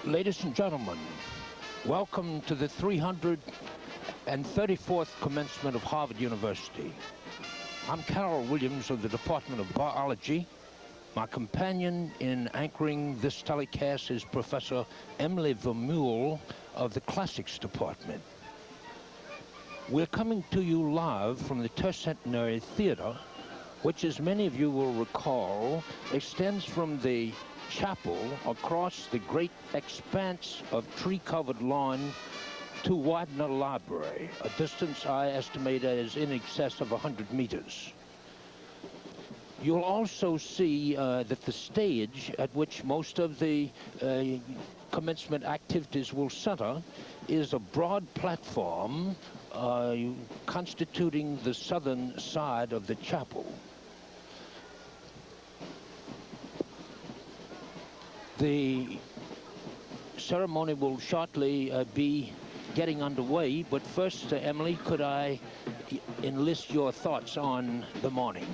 Ladies and gentlemen, welcome to the 334th commencement of Harvard University. I'm Carol Williams of the Department of Biology. My companion in anchoring this telecast is Professor Emily Vermeule of the Classics Department. We're coming to you live from the Tercentenary Theater, which, as many of you will recall, extends from the chapel across the great expanse of tree-covered lawn to Widener Library, a distance I estimate as in excess of 100 meters. You'll also see that the stage at which most of the commencement activities will center is a broad platform constituting the southern side of the chapel. The ceremony will shortly be getting underway, but first, Emily, could I enlist your thoughts on the morning?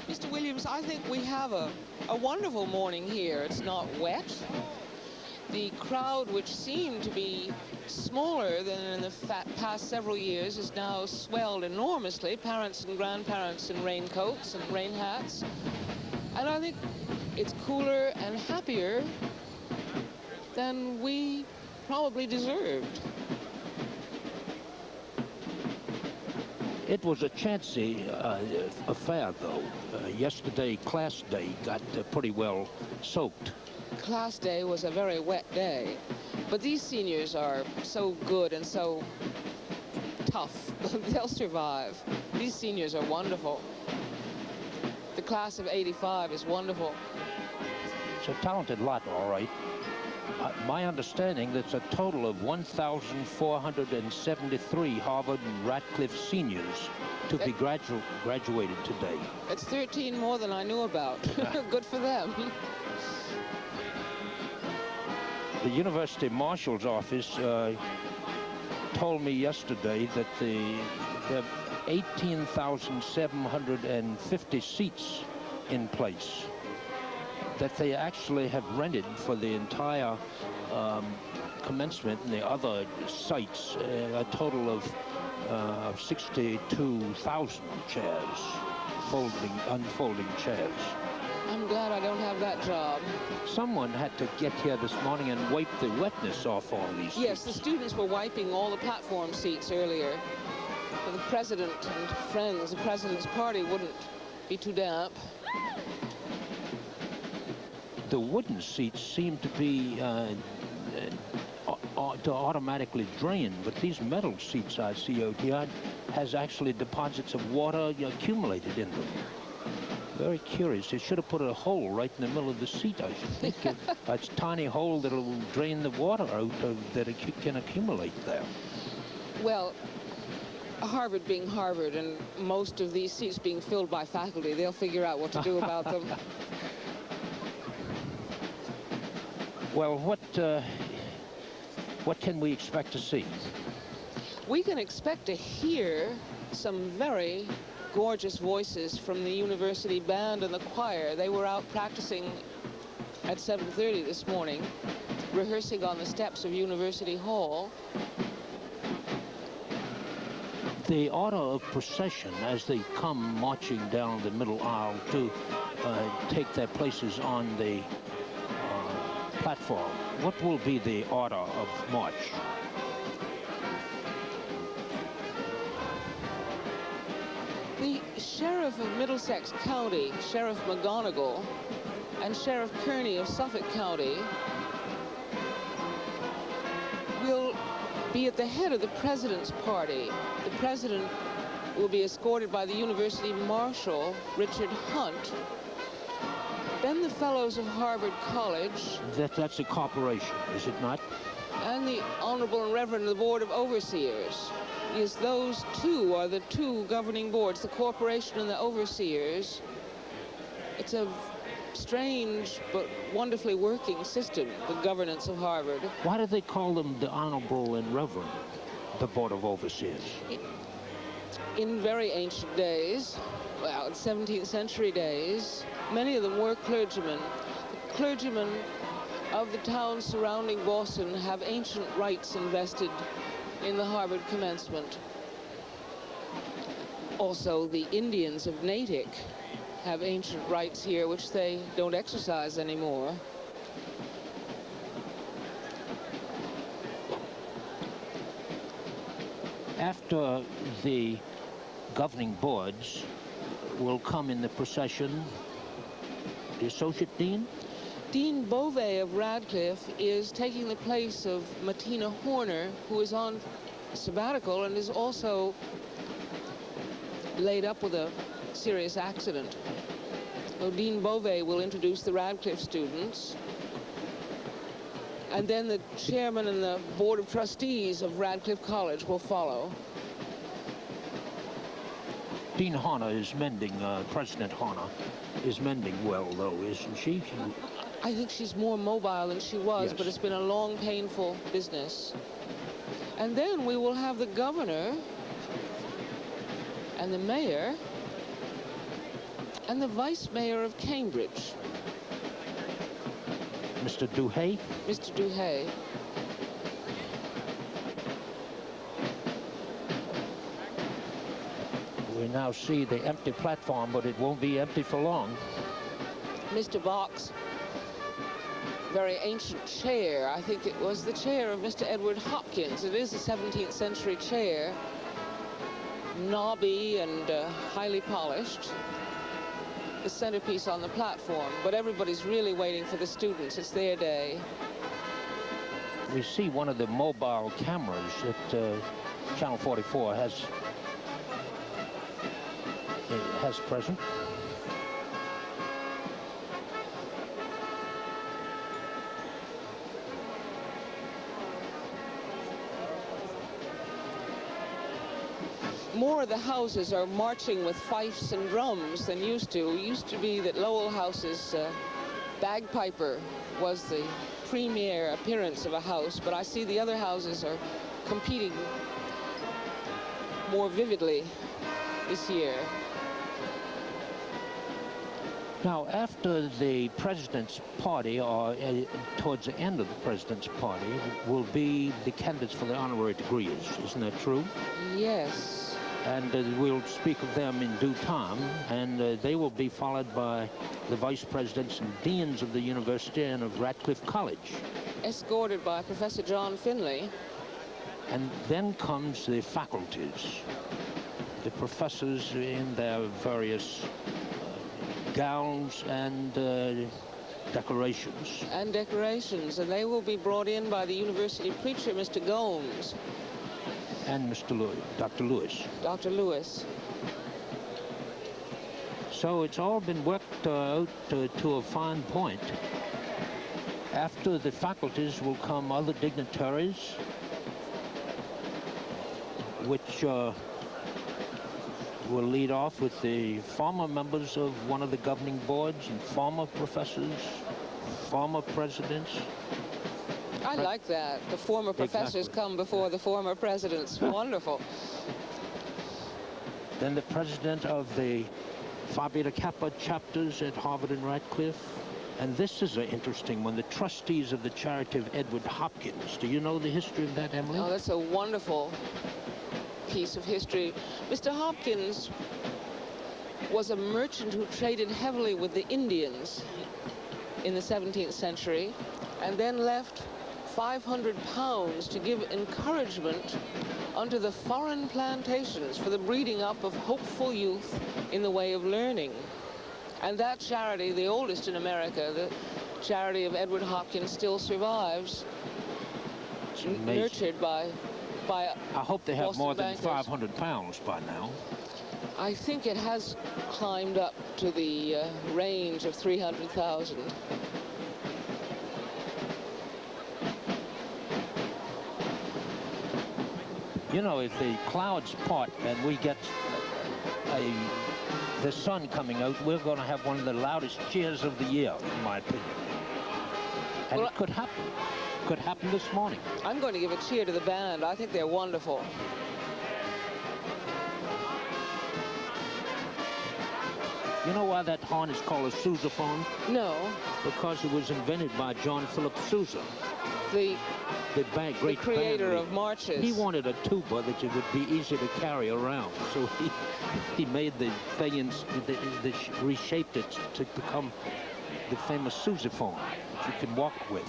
Mr. Williams, I think we have a wonderful morning here. It's not wet. The crowd, which seemed to be smaller than in the past several years, is now swelled enormously. Parents and grandparents in raincoats and rain hats. And I think it's cooler and happier than we probably deserved. It was a chancy affair, though. Yesterday, class day got pretty well soaked. Class day was a very wet day, but these seniors are so good and so tough. They'll survive. These seniors are wonderful. The class of '85 is wonderful. It's a talented lot, all right. My understanding, there's a total of 1,473 Harvard-Radcliffe seniors to be graduated today. It's 13 more than I knew about. Good for them. The University Marshal's office told me yesterday that there are 18,750 seats in place that they actually have rented for the entire commencement and the other sites, a total of 62,000 chairs, unfolding chairs. I'm glad I don't have that job. Someone had to get here this morning and wipe the wetness off all these Yes, seats. the students were wiping all the platform seats earlier. For the president and friends, the president's party wouldn't be too damp. The wooden seats seem to be to automatically drain, but these metal seats I see out here has actually deposits of water accumulated in them. Very curious. They should have put a hole right in the middle of the seat, I should think. A tiny hole that will drain the water out that it can accumulate there. Well, Harvard being Harvard and most of these seats being filled by faculty, they'll figure out what to do about them. Well, what can we expect to see? We can expect to hear some very gorgeous voices from the university band and the choir. They were out practicing at 7:30 this morning, rehearsing on the steps of University Hall. The order of procession as they come marching down the middle aisle to take their places on the platform. What will be the order of march? The Sheriff of Middlesex County, Sheriff McGonigal, and Sheriff Kearney of Suffolk County will be at the head of the president's party. The president will be escorted by the University Marshal, Richard Hunt. Then the Fellows of Harvard College. That's a corporation, is it not? And the Honorable and Reverend of the Board of Overseers. Yes, those two are the two governing boards, the corporation and the overseers. It's a strange but wonderfully working system, the governance of Harvard. Why do they call them the Honorable and Reverend, the Board of Overseers? In very ancient days, well, in 17th century days, many of them were clergymen. The clergymen of the towns surrounding Boston have ancient rights invested in the Harvard Commencement. Also, the Indians of Natick have ancient rights here, which they don't exercise anymore. After the governing boards will come in the procession the Associate Dean? Dean Beauvais of Radcliffe is taking the place of Martina Horner, who is on sabbatical and is also laid up with a serious accident. So Dean Beauvais will introduce the Radcliffe students, and then the chairman and the board of trustees of Radcliffe College will follow. Dean Horner is mending, President Horner is mending well, though, isn't she? I think she's more mobile than she was, Yes. but it's been a long, painful business. And then we will have the governor and the mayor and the vice mayor of Cambridge, Mr. Duhay. Mr. Duhay. We now see the empty platform, but it won't be empty for long. Mr. Bach's very ancient chair, I think it was the chair of Mr. Edward Hopkins. It is a 17th century chair, knobby and highly polished. The centerpiece on the platform, but everybody's really waiting for the students. It's their day. We see one of the mobile cameras that Channel 44 has present. More of the houses are marching with fifes and drums than used to. It used to be that Lowell House's bagpiper was the premier appearance of a house, but I see the other houses are competing more vividly this year. Now, after the president's party, or towards the end of the president's party, will be the candidates for the honorary degrees. Isn't that true? Yes. And we'll speak of them in due time, and they will be followed by the vice presidents and deans of the university and of Radcliffe College. Escorted by Professor John Finley. And then comes the faculties, the professors in their various gowns and decorations. And decorations, and they will be brought in by the university preacher, Mr. Gomes. And Mr. Lewis, Dr. Lewis. Dr. Lewis. So it's all been worked out to a fine point. After the faculties will come other dignitaries, which will lead off with the former members of one of the governing boards and former professors, former presidents. I like that. The former professors come before the former presidents. Wonderful. Then the president of the Phi Beta Kappa chapters at Harvard and Radcliffe. And this is an interesting one, the trustees of the charity of Edward Hopkins. Do you know the history of that, Emily? Oh, that's a wonderful piece of history. Mr. Hopkins was a merchant who traded heavily with the Indians in the 17th century, and then left 500 pounds to give encouragement unto the foreign plantations for the breeding up of hopeful youth in the way of learning. And that charity, the oldest in America, the charity of Edward Hopkins, still survives, nurtured by I hope they have Boston more than bankers. 500 pounds by now. I think it has climbed up to the range of 300,000. You know, if the clouds part and we get the sun coming out, we're going to have one of the loudest cheers of the year, in my opinion. And Well, it could happen. Could happen this morning. I'm going to give a cheer to the band. I think they're wonderful. You know why that horn is called a sousaphone? No. Because it was invented by John Philip Sousa, The great creator band of marches. He wanted a tuba that it would be easy to carry around, so he made the thing and reshaped it to become the famous sousaphone that you can walk with.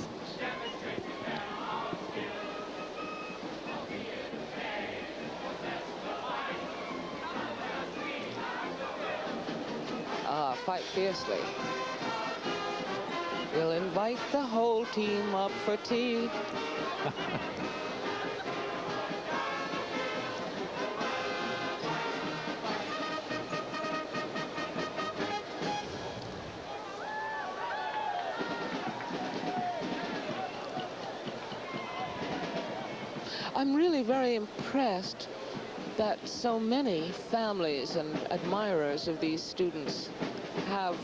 Fight fiercely. We'll invite the whole team up for tea. I'm really very impressed that so many families and admirers of these students have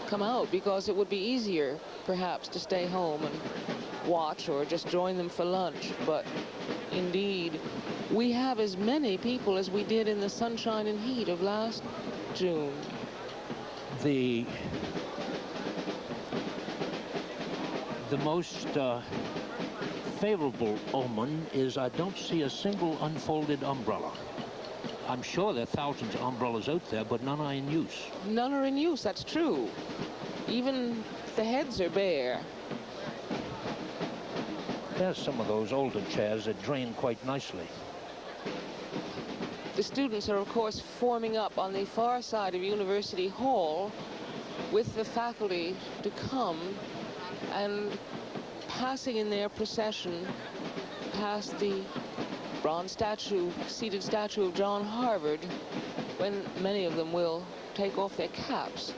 come out, because it would be easier perhaps to stay home and watch or just join them for lunch. But indeed, we have as many people as we did in the sunshine and heat of last June. The most favorable omen is I don't see a single unfolded umbrella. I'm sure there are thousands of umbrellas out there, but none are in use. None are in use, that's true. Even the heads are bare. There's some of those older chairs that drain quite nicely. The students are, of course, forming up on the far side of University Hall with the faculty to come and passing in their procession past the bronze statue, seated statue of John Harvard, when many of them will take off their caps.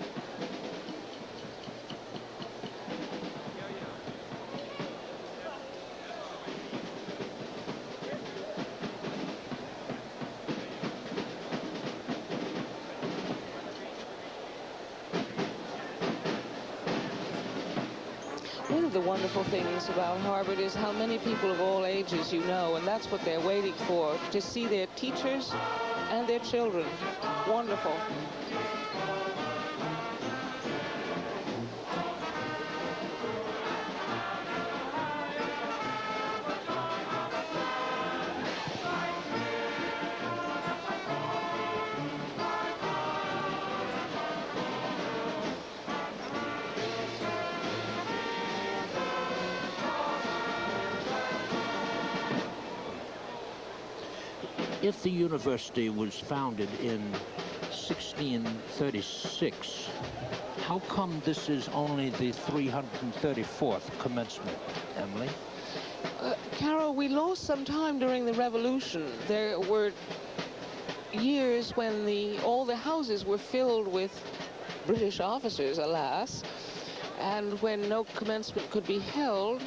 One of the wonderful things about Harvard is how many people of all ages you know, and that's what they're waiting for, to see their teachers and their children. Wonderful. If the university was founded in 1636, how come this is only the 334th commencement, Emily? Carol, we lost some time during the Revolution. There were years when all the houses were filled with British officers, alas, and when no commencement could be held,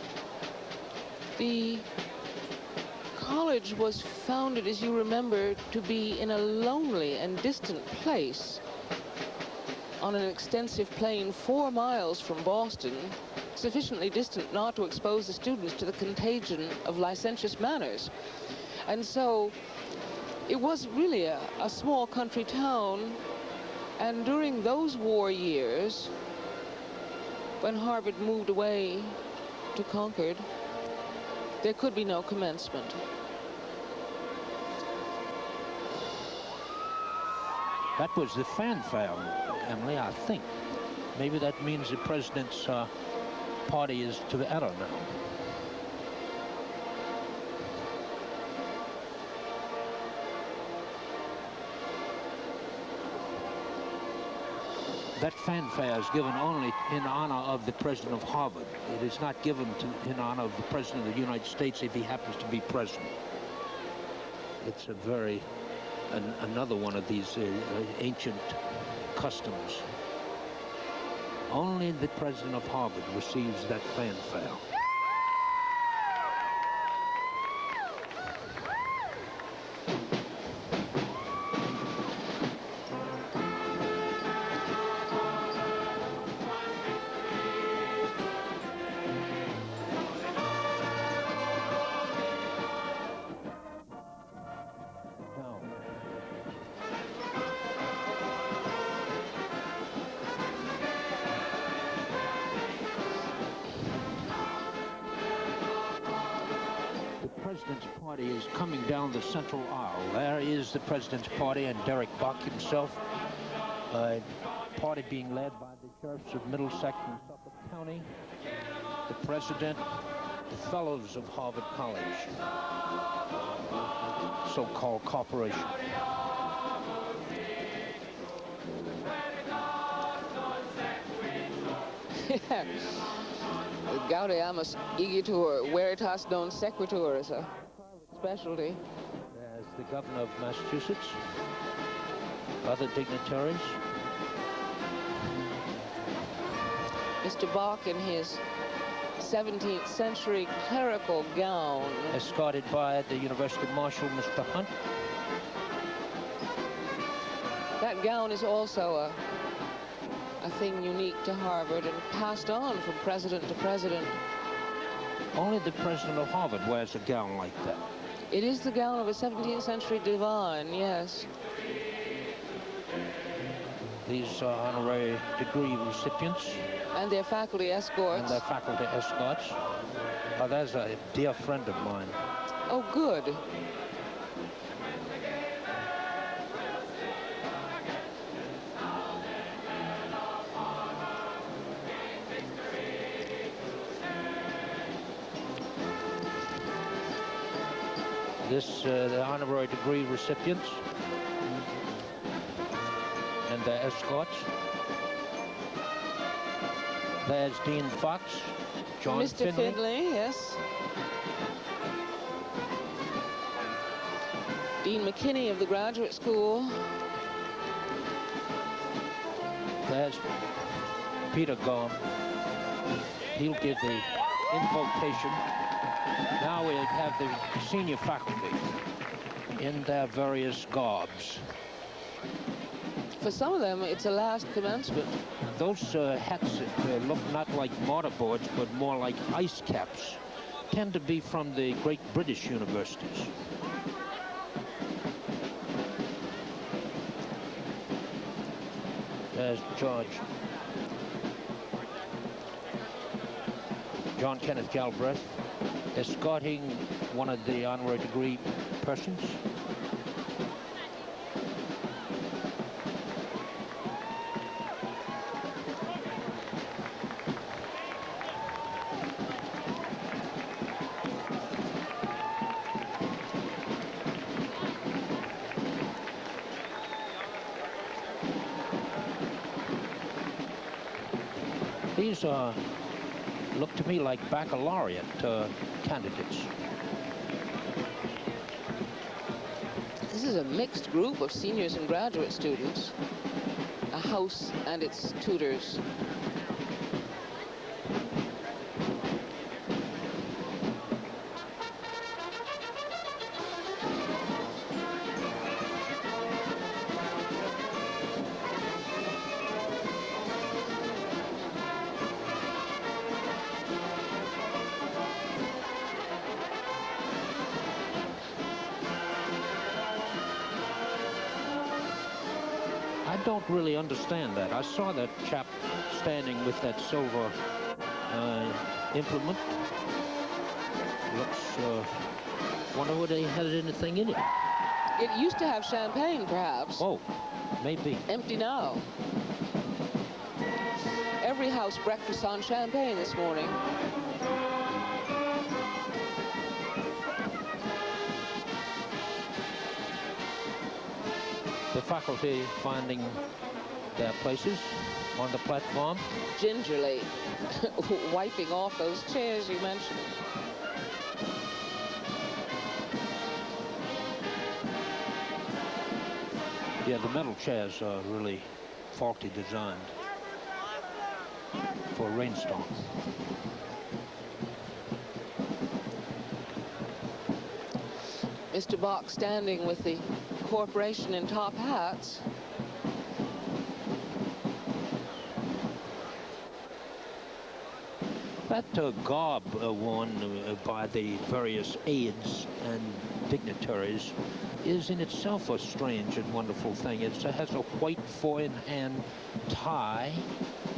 the college was founded, as you remember, to be in a lonely and distant place on an extensive plain 4 miles from Boston, sufficiently distant not to expose the students to the contagion of licentious manners. And so it was really a small country town, and during those war years, when Harvard moved away to Concord, there could be no commencement. That was the fanfare, Emily, I think. Maybe that means the president's party is to the end now. That fanfare is given only in honor of the president of Harvard. It is not given in honor of the president of the United States if he happens to be present. It's a another one of these ancient customs. Only the president of Harvard receives that fanfare. president's party is coming down the central aisle. There is the president's party and Derek Bach himself. Party being led by the sheriffs of Middlesex and Suffolk County, the president, the fellows of Harvard College, so-called corporation. Gaudeamus igitur, veritas non sequitur is a specialty. There's the governor of Massachusetts, other dignitaries. Mr. Bach in his 17th century clerical gown. Escorted by the University Marshal, Mr. Hunt. That gown is also a thing unique to Harvard and passed on from president to president. Only the president of Harvard wears a gown like that. It is the gown of a 17th century divine, yes. These are honorary degree recipients. And their faculty escorts. And their faculty escorts. Oh, there's a dear friend of mine. Oh, good. This, the honorary degree recipients and their escorts. There's Dean Fox, John Mr. Finley, yes. Dean McKinney of the graduate school. There's Peter Gorm. He'll give the invocation. Now we have the senior faculty in their various garbs. For some of them, it's a last commencement. Those hats that look not like mortarboards, but more like ice caps, tend to be from the great British universities. There's John Kenneth Galbraith, escorting one of the honorary degree persons. These look to me like baccalaureate candidates. This is a mixed group of seniors and graduate students, a house and its tutors. I don't really understand that. I saw that chap standing with that silver implement. Looks, wonder whether they had anything in it. It used to have champagne, perhaps. Oh, maybe. Empty now. Every house breakfasts on champagne this morning. The faculty finding their places on the platform. Gingerly wiping off those chairs you mentioned. Yeah, the metal chairs are really faulty designed for a rainstorm. Mr. Bach standing with the corporation in top hats. That garb worn by the various aides and dignitaries is in itself a strange and wonderful thing. It has a white four-in-hand tie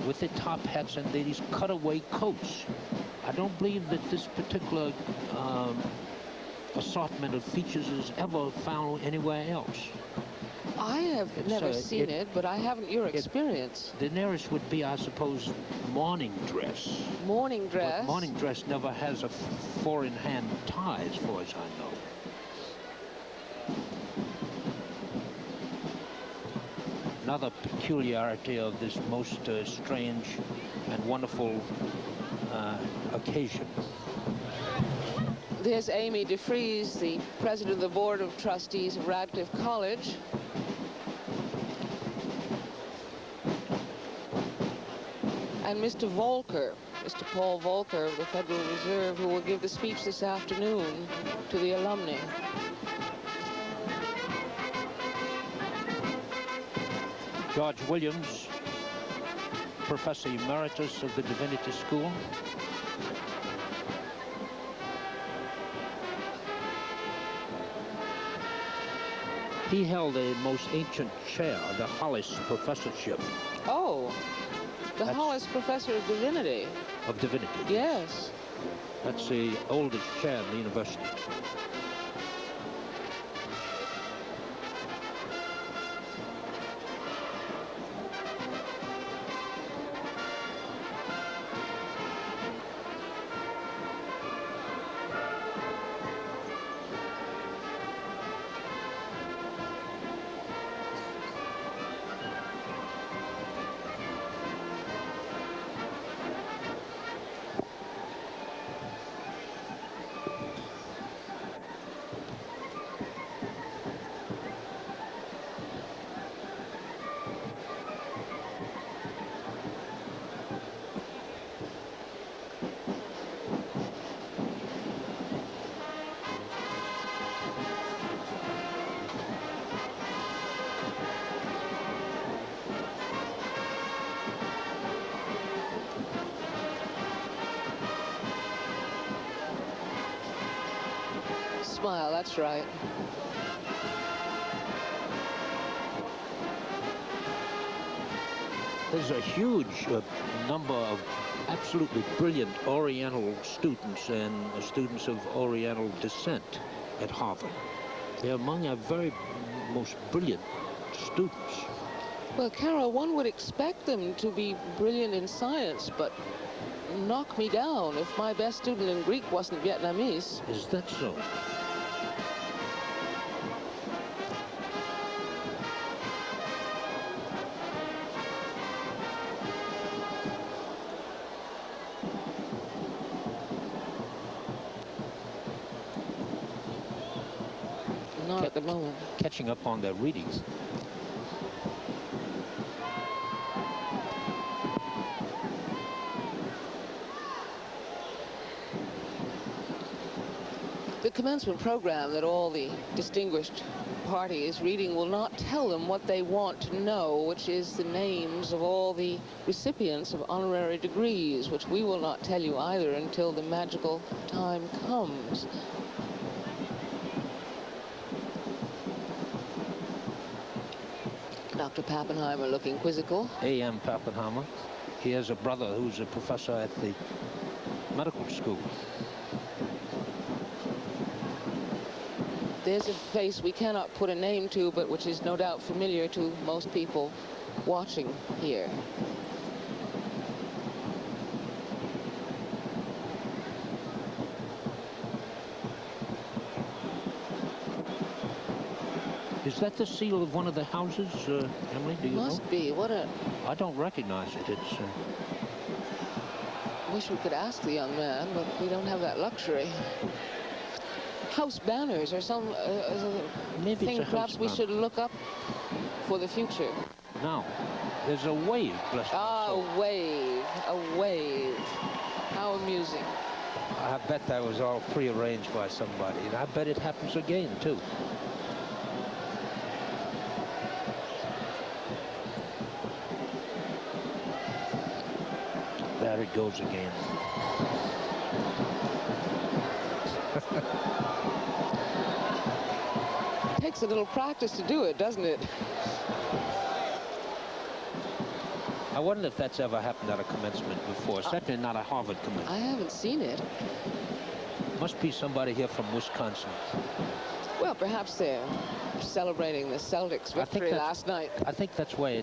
with the top hats and these cutaway coats. I don't believe that this particular assortment of features as ever found anywhere else. I have never seen it, but I haven't your experience. The nearest would be, I suppose, morning dress. Morning dress? But morning dress never has a four-in-hand tie, as far as I know. Another peculiarity of this most strange and wonderful occasion. There's Amy DeFries, the president of the board of trustees of Radcliffe College. And Mr. Volcker, Mr. Paul Volcker of the Federal Reserve, who will give the speech this afternoon to the alumni. George Williams, Professor Emeritus of the Divinity School. He held a most ancient chair, the Hollis Professorship. Oh, the Hollis Professor of Divinity. Of Divinity. Yes. That's the oldest chair in the university. Smile, that's right. There's a huge number of absolutely brilliant Oriental students and students of Oriental descent at Harvard. They're among our very most brilliant students. Well, Carol, one would expect them to be brilliant in science, but knock me down if my best student in Greek wasn't Vietnamese. Is that so? Not at the moment. Catching up on their readings. The commencement program that all the distinguished party is reading will not tell them what they want to know, which is the names of all the recipients of honorary degrees, which we will not tell you either until the magical time comes. Dr. Pappenheimer looking quizzical. A.M. Pappenheimer. He has a brother who's a professor at the medical school. There's a face we cannot put a name to, but which is no doubt familiar to most people watching here. Is that the seal of one of the houses, Emily? Do you know? Must be. What a... I don't recognize it. It's... Wish we could ask the young man, but we don't have that luxury. House banners or some Maybe thing it's a perhaps house we banner. should look up for the future. Now, there's a wave, bless my Ah, soul. a wave. A wave. How amusing. I bet that was all prearranged by somebody, and I bet it happens again, too. There it goes again. Takes a little practice to do it, doesn't it? I wonder if that's ever happened at a commencement before. Certainly not a Harvard commencement. I haven't seen it. Must be somebody here from Wisconsin. Well, perhaps they're celebrating the Celtics victory last night. I think that's why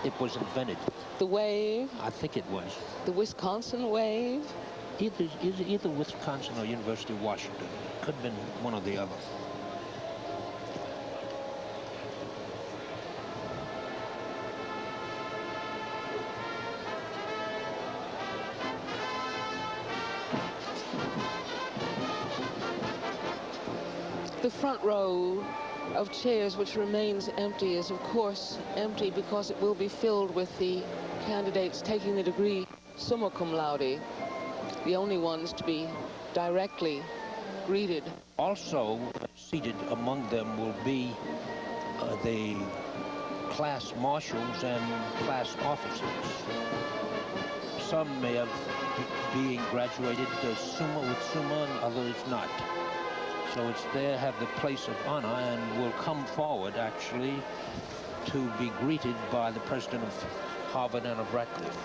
it was invented. The wave? I think it was. The Wisconsin wave? Either Wisconsin or University of Washington. Could have been one or the other. The front row of chairs, which remains empty, is of course empty because it will be filled with the candidates taking the degree summa cum laude, the only ones to be directly greeted. Also seated among them will be the class marshals and class officers. Some may have being graduated summa with summa and others not. So it's there, have the place of honor, and will come forward actually to be greeted by the president of Harvard and of Radcliffe.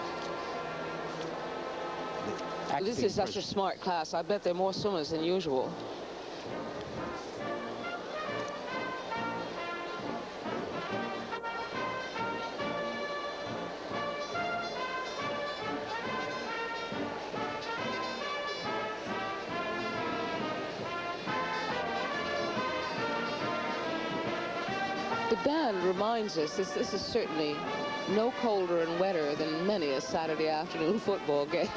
This is such a smart class. I bet there are more summas than usual. The band reminds us this is certainly no colder and wetter than many a Saturday afternoon football game.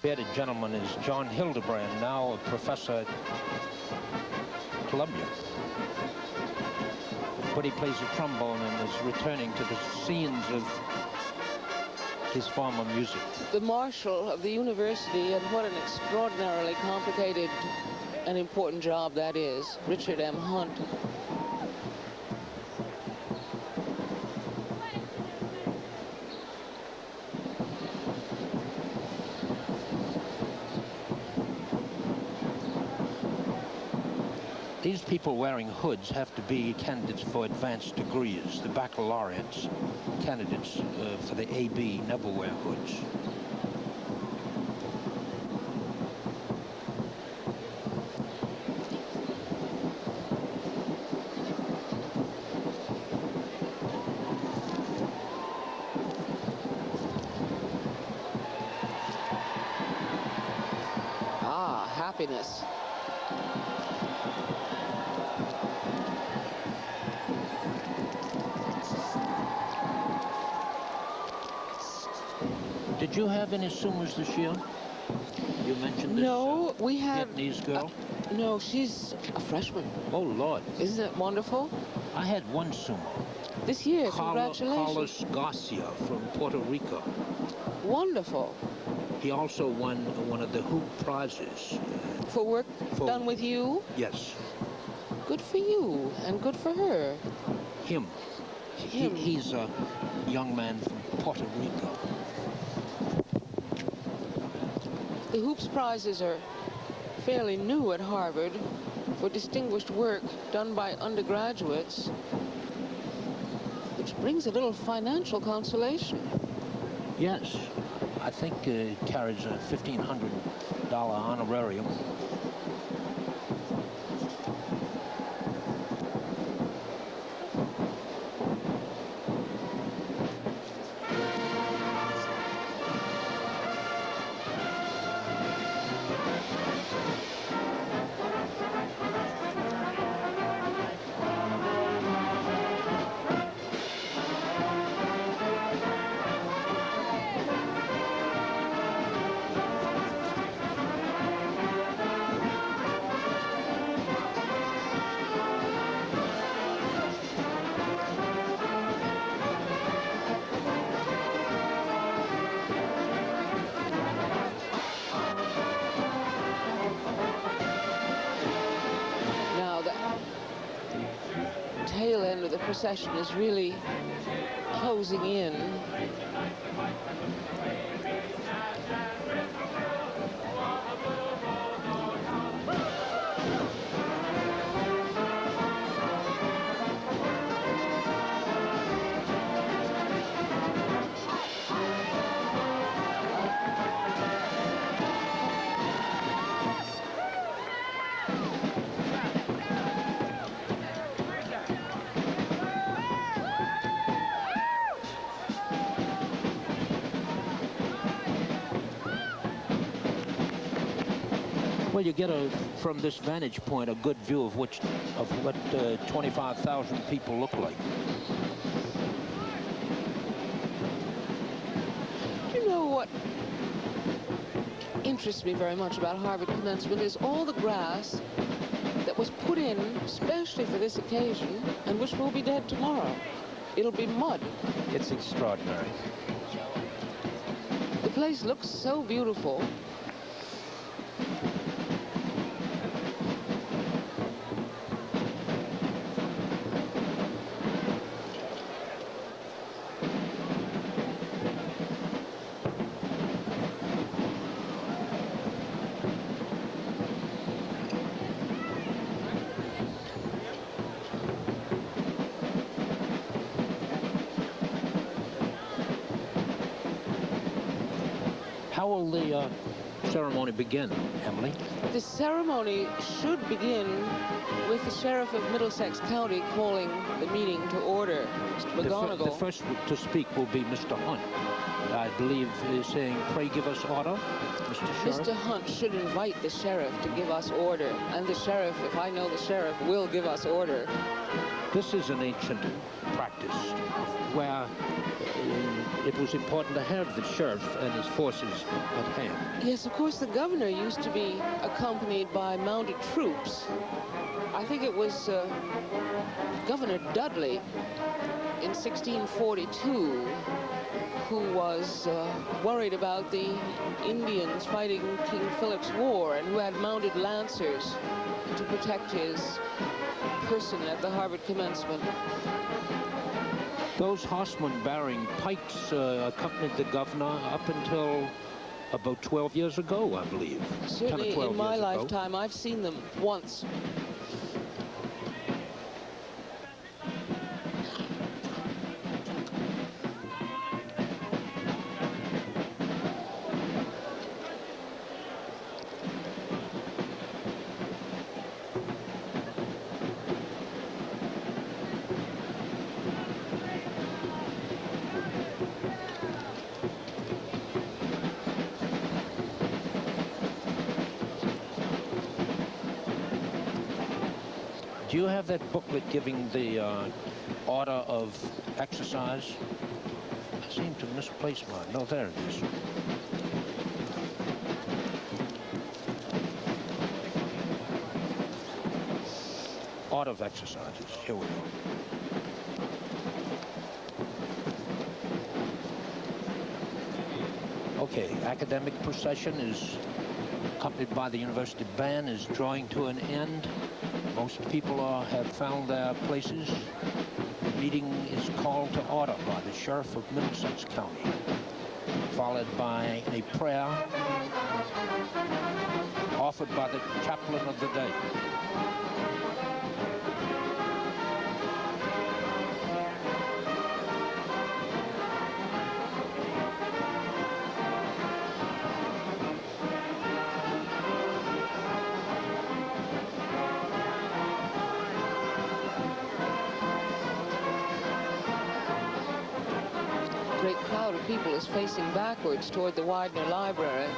Bearded gentleman is John Hildebrand, now a professor at Columbia. But he plays the trombone and is returning to the scenes of his former music. The marshal of the university, and what an extraordinarily complicated and important job that is, Richard M. Hunt. These people wearing hoods have to be candidates for advanced degrees. The baccalaureates, candidates for the AB, never wear hoods. Ah, happiness. Did you have any summas this year? You mentioned this we had Vietnamese girl. No, she's a freshman. Oh, Lord. Isn't it wonderful? I had one summa. This year, congratulations. Carlos Garcia from Puerto Rico. Wonderful. He also won one of the hoop prizes. For work done with you? Yes. Good for you, and good for her. Him. He's a young man from Puerto Rico. The hoops prizes are fairly new at Harvard for distinguished work done by undergraduates, which brings a little financial consolation. Yes. I think it carries a $1,500 honorarium. tail end of the procession is really closing in. Well, you get from this vantage point a good view of what 25,000 people look like. You know what interests me very much about Harvard Commencement is all the grass that was put in especially for this occasion and which will be dead tomorrow. It'll be mud. It's extraordinary. The place looks so beautiful. How will the ceremony begin, Emily? The ceremony should begin with the Sheriff of Middlesex County calling the meeting to order. Mr. McGonigal. The first to speak will be Mr. Hunt. I believe is saying, "Pray give us order," Mr. Sheriff. Mr. Hunt should invite the sheriff to give us order. And the sheriff, if I know the sheriff, will give us order. This is an ancient practice where it was important to have the sheriff and his forces at hand. Yes, of course, the governor used to be accompanied by mounted troops. I think it was Governor Dudley in 1642 who was worried about the Indians fighting King Philip's War and who had mounted lancers to protect his person at the Harvard Commencement. Those horsemen bearing pikes accompanied the governor up until about 12 years ago, I believe. Certainly 10 or 12 in my years ago. lifetime, I've seen them once. Do you have that booklet giving the order of exercise? I seem to misplace mine. No, there it is. Order of exercises. Here we go. Okay, academic procession is accompanied by the university band is drawing to an end. Most people have found their places. The meeting is called to order by the Sheriff of Middlesex County, followed by a prayer offered by the chaplain of the day. Great crowd of people is facing backwards toward the Widener Library.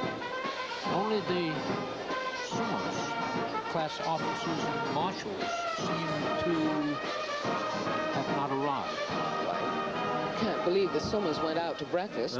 Only the Summers class officers and marshals seem to have not arrived. Can't believe the Summers went out to breakfast.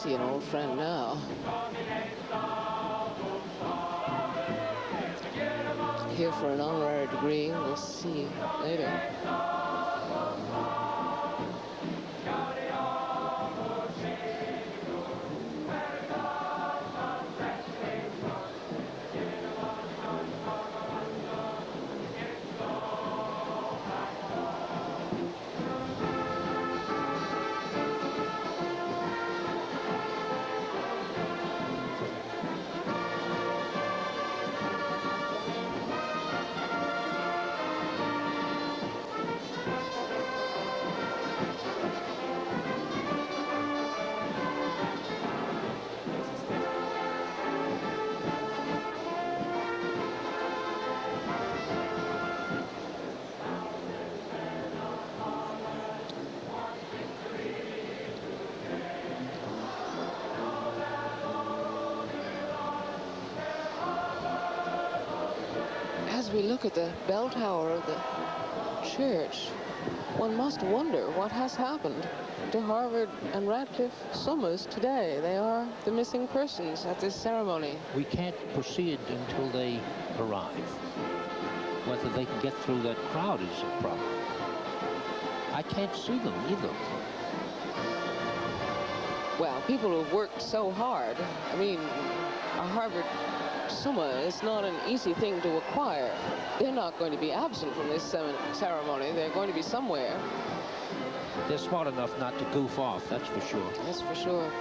see an old friend now. Here for an honorary degree. We'll see later. As we look at the bell tower of the church, one must wonder what has happened to Harvard and Radcliffe Summers today. They are the missing persons at this ceremony. We can't proceed until they arrive. Whether they can get through that crowd is a problem. I can't see them either. Well, people who have worked so hard, I mean, a Harvard Summa is not an easy thing to acquire. They're not going to be absent from this ceremony. They're going to be somewhere. They're smart enough not to goof off, that's for sure. That's for sure.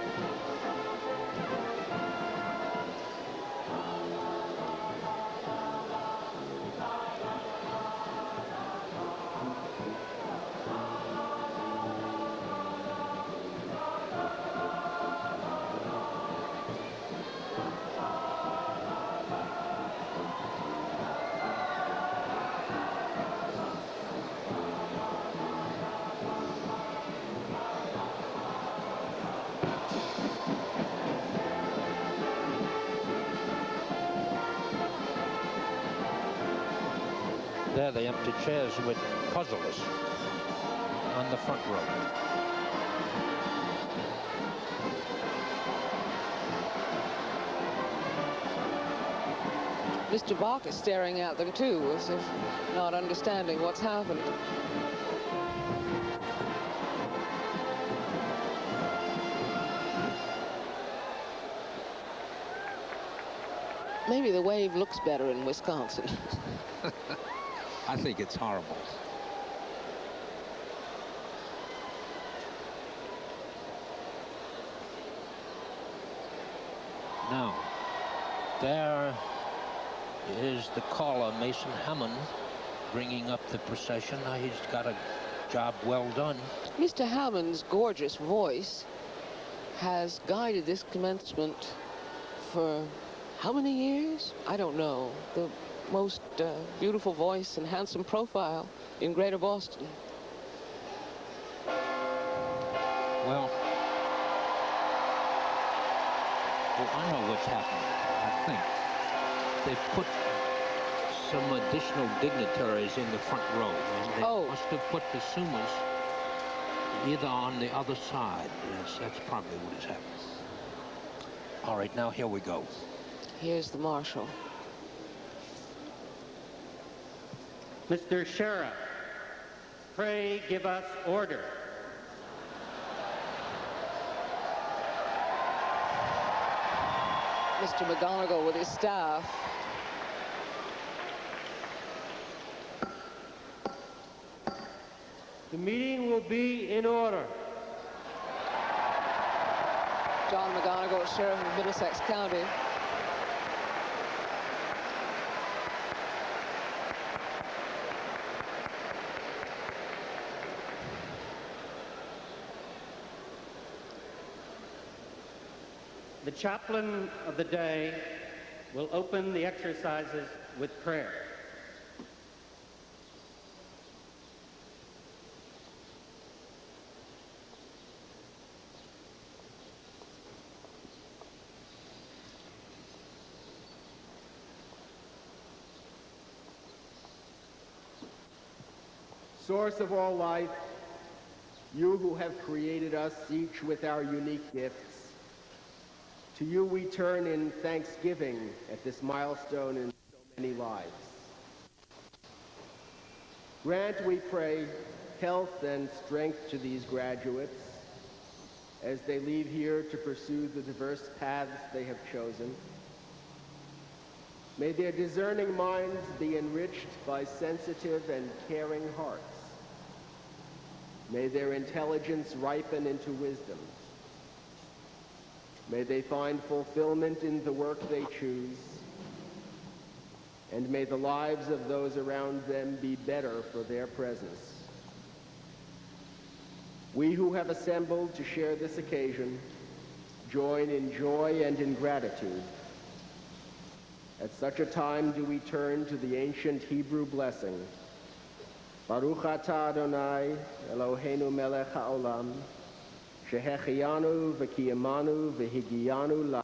There, the empty chairs would puzzle us on the front row. Mr. Bach is staring at them too, as if not understanding what's happened. Maybe the wave looks better in Wisconsin. I think it's horrible. Now, there is the caller, Mason Hammond, bringing up the procession. Now he's got a job well done. Mr. Hammond's gorgeous voice has guided this commencement for how many years? I don't know. The most beautiful voice and handsome profile in Greater Boston. Well, I know what's happened, I think. They've put some additional dignitaries in the front row. And they must have put the Sumas either on the other side. Yes, that's probably what has happened. All right, now here we go. Here's the marshal. Mr. Sheriff, pray give us order. Mr. McGonigal with his staff. The meeting will be in order. John McGonigal, Sheriff of Middlesex County. The chaplain of the day will open the exercises with prayer. Source of all life, you who have created us each with our unique gifts, To you we turn in thanksgiving at this milestone in so many lives. Grant, we pray, health and strength to these graduates as they leave here to pursue the diverse paths they have chosen. May their discerning minds be enriched by sensitive and caring hearts. May their intelligence ripen into wisdom. May they find fulfillment in the work they choose. And may the lives of those around them be better for their presence. We who have assembled to share this occasion join in joy and in gratitude. At such a time do we turn to the ancient Hebrew blessing. Baruch atah Adonai Eloheinu melech haolam, shehechianu v'kiyamanu v'higiyanu la.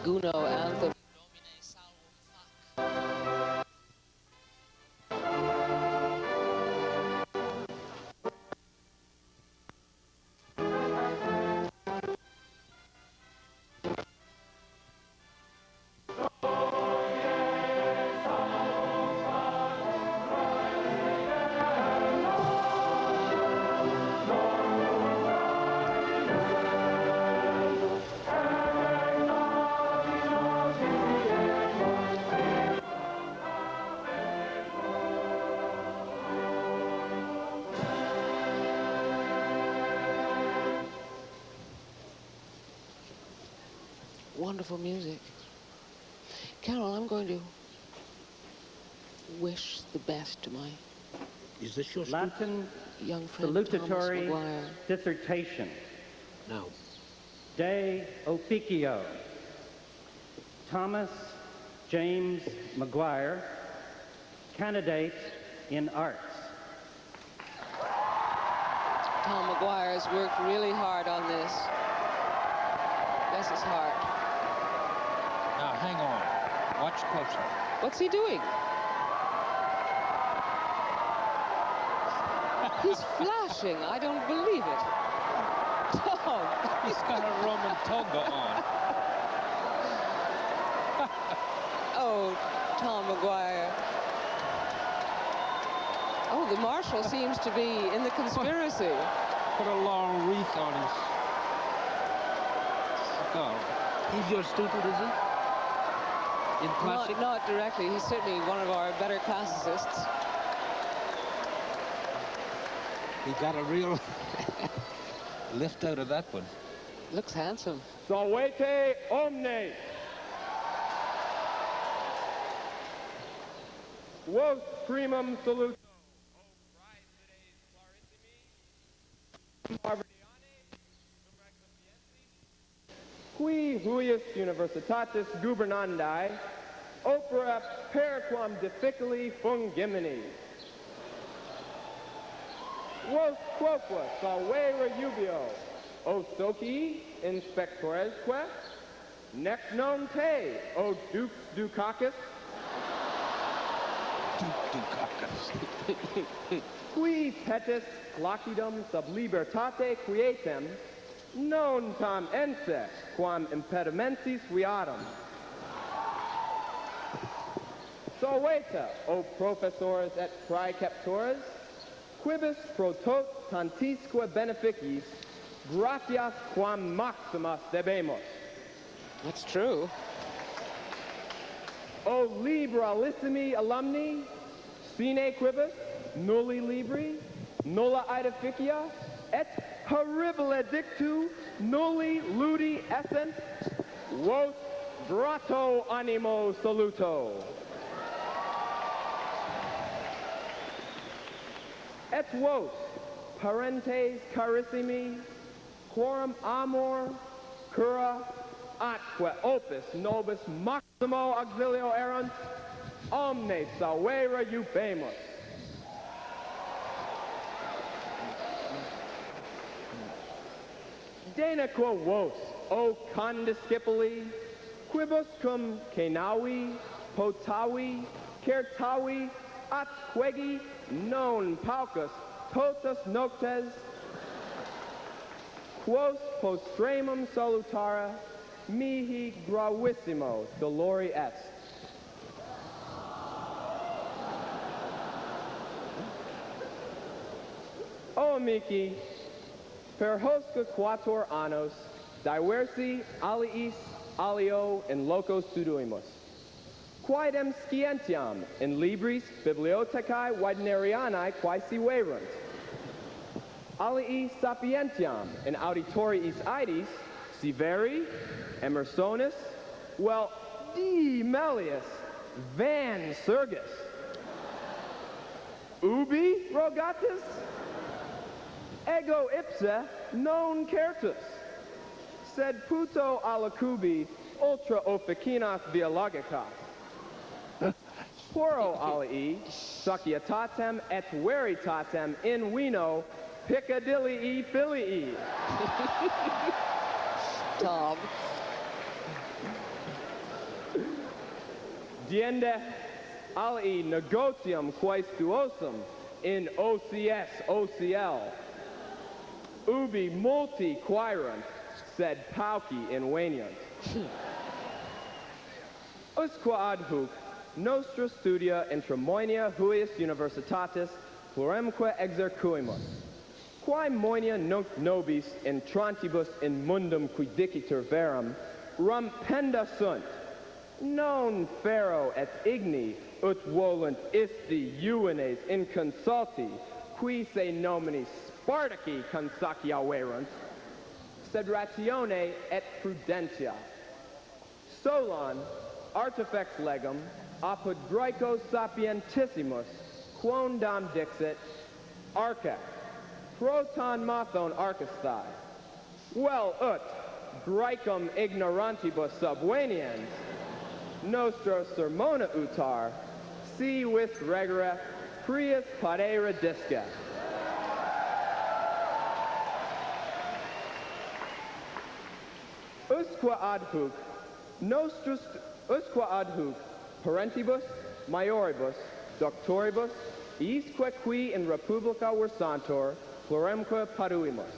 Guno anthem. Wonderful music. Carol, I'm going to wish the best to my Is this your Latin young friend salutatory Thomas McGuire. dissertation. No. De Officio. Thomas James McGuire, candidate in arts. Tom McGuire has worked really hard on this. Bless his heart. Now, hang on. Watch closer. What's he doing? He's flashing. I don't believe it. Tom. He's got a Roman toga on. Oh, Tom McGuire. Oh, the marshal seems to be in the conspiracy. Put a long wreath on his skull. He's your student, is he? In classic? Not directly. He's certainly one of our better classicists. He got a real lift out of that one. Looks handsome. Salvete omnes. Vos primum saluto. Qui huius universitatis gubernandi opera periquam difficili fungimini. Vos quoque salvere jubio, o soci inspectoresque, nec non te, o dux ducacus, qui petis lacidum sub libertate quietem, non tam ense quam impedimentis viatum. Solveta, o professores et praeceptores, quibus pro tot tantisque beneficis, gratias quam maximas debemus. That's true. O liberalissimi alumni, sine quibus, nulli libri, nulla aedificia, et horribile dictu, nulli ludi essent, vos grato animo saluto. et vos, parentes carissimi, quorum amor, cura, atque opus nobis maximo auxilio erunt, omne salvera eubemus. Denequo vos, o condiscipuli, quibus cum cenavi, potavi, certavi, atquegi, non paucus, totus noctes, quos postremum salutara, mihi gravissimo dolori est. O amici, per hosca quator annos, diversi aliis alio in loco studiuimus, quaedam scientiam in libris bibliothecae Wagnerianae quae si verunt, alii sapientiam in auditoriis aedis si veri, Emersonis, well, D. Melius, Van Sergus, ubi rogatus, ego ipse non certus, sed puto alacubi ultra officinas via logica. Poro alii, societatem et veritatem in vino Piccadillii filii. Tom. Diende alii negotium quaestuosum in OCS OCL. Ubi multi quaerunt, sed pauci inveniunt. Usque ad hoc nostra studia intramoenia huius universitatis pluremque exercuimus, quae moenia nunc nobis intrantibus in mundum qui dicitur verum, rumpenda sunt, non fero et igni ut volunt isti juvenes inconsulti, qui se nomini Spartaci consaciaverunt, sed ratione et prudentia. Solon artifex legum apud Graeco sapientissimus quondam dixit arca proton mathon arcestai. Well ut Graecum ignorantibus subveniens nostra sermona utar si with regere prius padera disca. Usque ad hoc parentibus maioribus doctoribus isque qui in republica versantur pluremque paduimus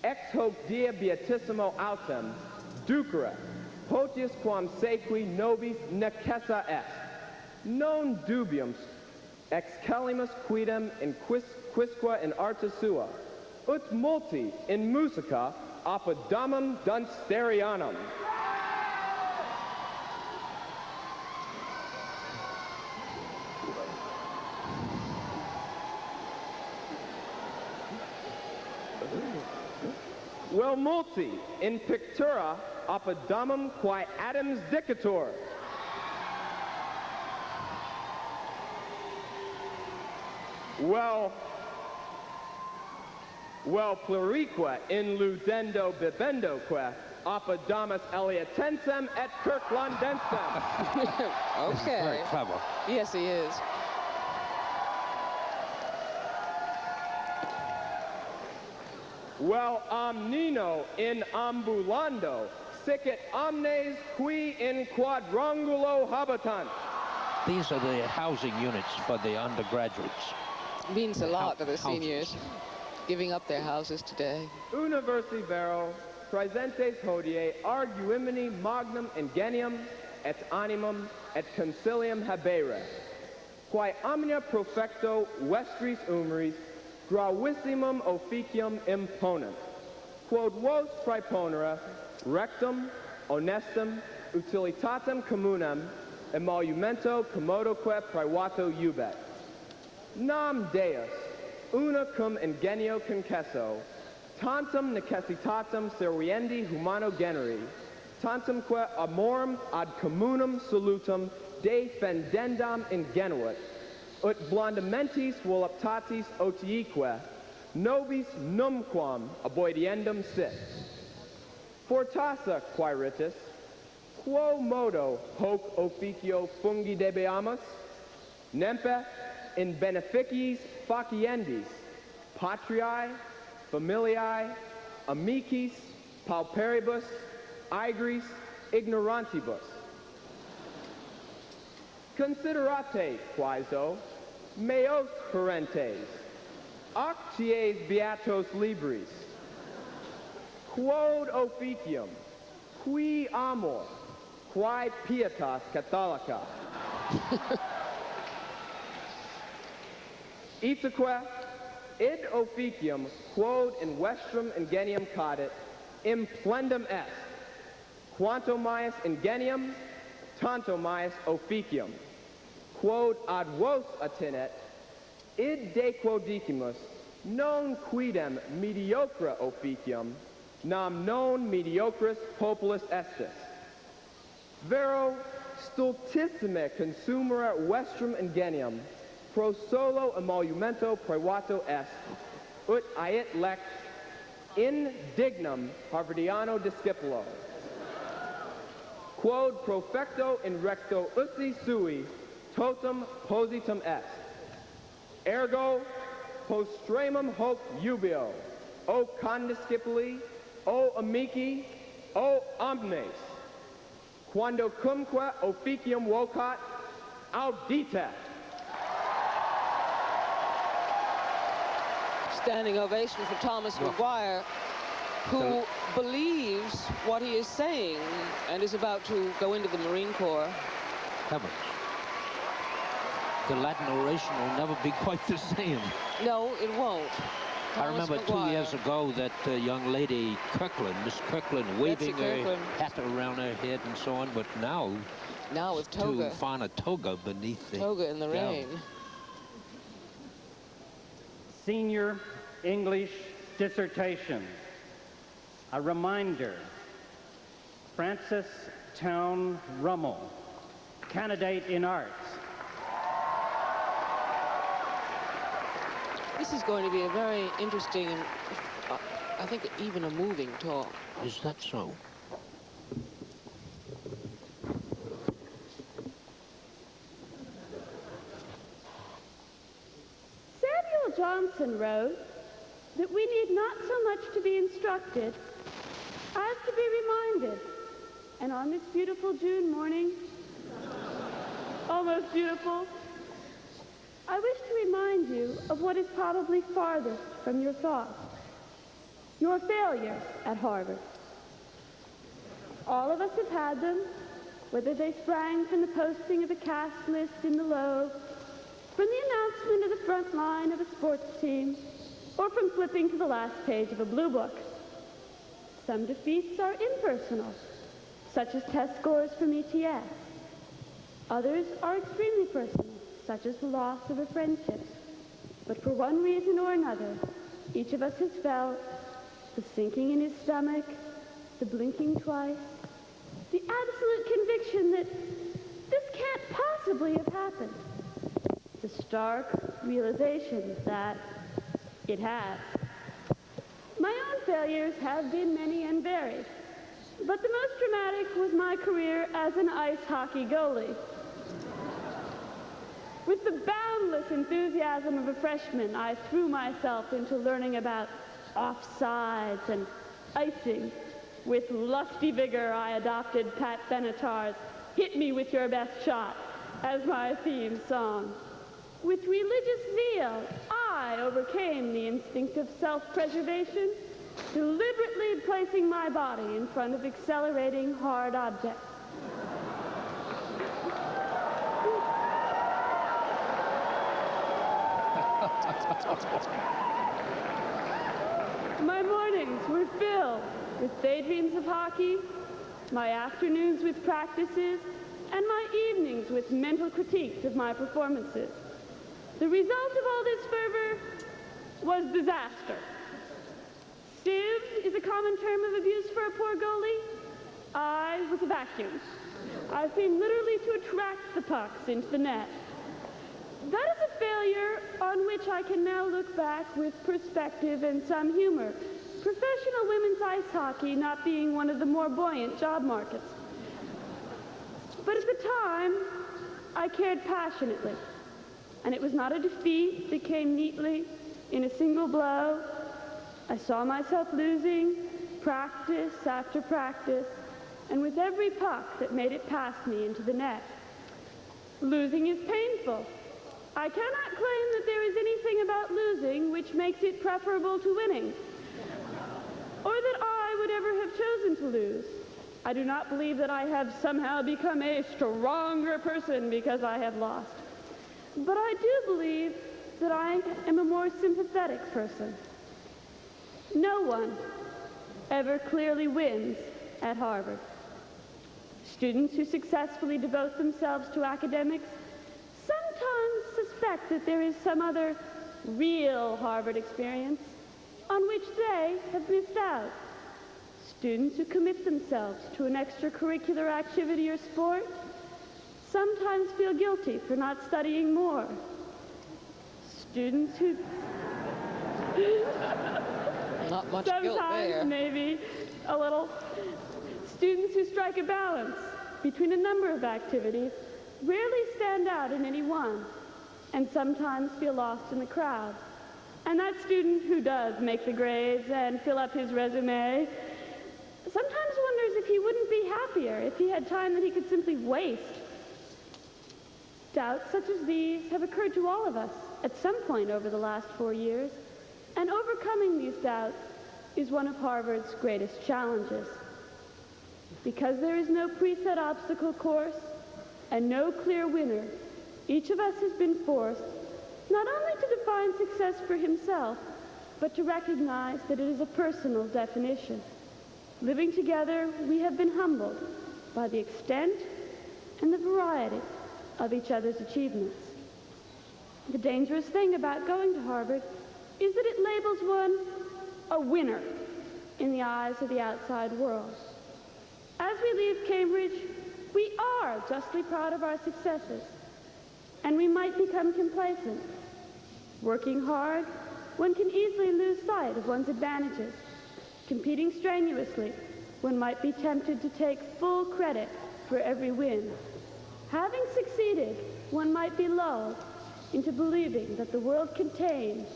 ex hoc dia beatissimo autem ducere potius quam sequi nobis necessa est non dubium excalimus quidem in quisque in arta sua ut multi in musica apodamum dunsterianum. Well, multi in pictura apodamum quae Adams dicator. Well, plurique in ludendo bibendoque apadamus eliatensem et Kirklandensem. Okay. Very clever. Yes, he is. Well, omnino in ambulando sicit omnes qui in quadrangulo habitant. These are the housing units for the undergraduates. Means a lot to the Houses. seniors, giving up their houses today. Universi vero praesentes hodie arguimini magnum ingenium et animum et concilium habere, quae omnia profecto vestris umbris gravissimum officium imponent, quod vos praeponere rectum, honestum, utilitatem communem, emolumento commodoque praevato iubet. Nam Deus, una cum ingenio concesso, tantum necessitatem seriendi humano generi, tantumque amorum ad communum salutum defendendam ingenuit, ut blondamentis voluptatis otieque, nobis numquam aboidiendum sit. Fortassa quaeritus, quo modo hoc officio fungi debeamus, nempe in beneficiis faciendis, patriae, familiae, amicis, pauperibus, aegris, ignorantibus. Considerate, quaeso, meos currentes, acties beatos libris, quod officium, qui amor, quae pietas catholica. Itaque, id officium quod in vestrum ingenium cadit, implendum est, quanto maius ingenium, tanto maius officium, quod ad vos attinet, id de quodicimus, non quidem mediocre officium, nam non mediocris populus estis. Vero stultissime consumere vestrum ingenium, pro solo emolumento praevato est, ut ait lex indignum Harvardiano discipulo. Quod profecto in recto ussi sui totum positum est. Ergo postremum hoc jubeo, o condiscipuli, o amici, o omnes. Quando cumque officium vocat, auditet. Standing ovation for Thomas Maguire, who believes what he is saying and is about to go into the Marine Corps. Heavens. The Latin oration will never be quite the same. No, it won't. I remember Maguire. 2 years ago that young lady Kirkland, Miss Kirkland, waving her Kirkland. hat around her head and so on, but now with toga. to find a toga beneath the Toga in the gown. rain. Senior English dissertation. A reminder, Francis Town Rummel, candidate in arts. This is going to be a very interesting and I think even a moving talk. Is that so? Samuel Johnson wrote that we need not so much to be instructed as to be reminded. And on this beautiful June morning, almost beautiful, I wish to remind you of what is probably farthest from your thoughts, your failures at Harvard. All of us have had them, whether they sprang from the posting of a cast list in the Loeb, from the announcement of the front line of a sports team, or from flipping to the last page of a blue book. Some defeats are impersonal, such as test scores from ETS. Others are extremely personal, such as the loss of a friendship. But for one reason or another, each of us has felt the sinking in his stomach, the blinking twice, the absolute conviction that this can't possibly have happened, the stark realization that it has. My own failures have been many and varied, but the most dramatic was my career as an ice hockey goalie. With the boundless enthusiasm of a freshman, I threw myself into learning about offsides and icing. With lusty vigor, I adopted Pat Benatar's "Hit Me With Your Best Shot" as my theme song. With religious zeal, I overcame the instinct of self-preservation, deliberately placing my body in front of accelerating hard objects. My mornings were filled with daydreams of hockey, my afternoons with practices, and my evenings with mental critiques of my performances. The result of all this fervor was disaster. Stived is a common term of abuse for a poor goalie. I was a vacuum. I seemed literally to attract the pucks into the net. That is a failure on which I can now look back with perspective and some humor. Professional women's ice hockey not being one of the more buoyant job markets. But at the time, I cared passionately. And it was not a defeat that came neatly in a single blow. I saw myself losing practice after practice, and with every puck that made it past me into the net. Losing is painful. I cannot claim that there is anything about losing which makes it preferable to winning, or that I would ever have chosen to lose. I do not believe that I have somehow become a stronger person because I have lost. But I do believe that I am a more sympathetic person. No one ever clearly wins at Harvard. Students who successfully devote themselves to academics sometimes suspect that there is some other real Harvard experience on which they have missed out. Students who commit themselves to an extracurricular activity or sport sometimes feel guilty for not studying more. Students who Not much guilt there. sometimes maybe a little. Students who strike a balance between a number of activities rarely stand out in any one, and sometimes feel lost in the crowd. And that student who does make the grades and fill up his resume sometimes wonders if he wouldn't be happier if he had time that he could simply waste. Doubts such as these have occurred to all of us at some point over the last 4 years, and overcoming these doubts is one of Harvard's greatest challenges. Because there is no preset obstacle course and no clear winner, each of us has been forced not only to define success for himself, but to recognize that it is a personal definition. Living together, we have been humbled by the extent and the variety of each other's achievements. The dangerous thing about going to Harvard is that it labels one a winner in the eyes of the outside world. As we leave Cambridge, we are justly proud of our successes, and we might become complacent. Working hard, one can easily lose sight of one's advantages. Competing strenuously, one might be tempted to take full credit for every win. Having succeeded, one might be lulled into believing that the world contains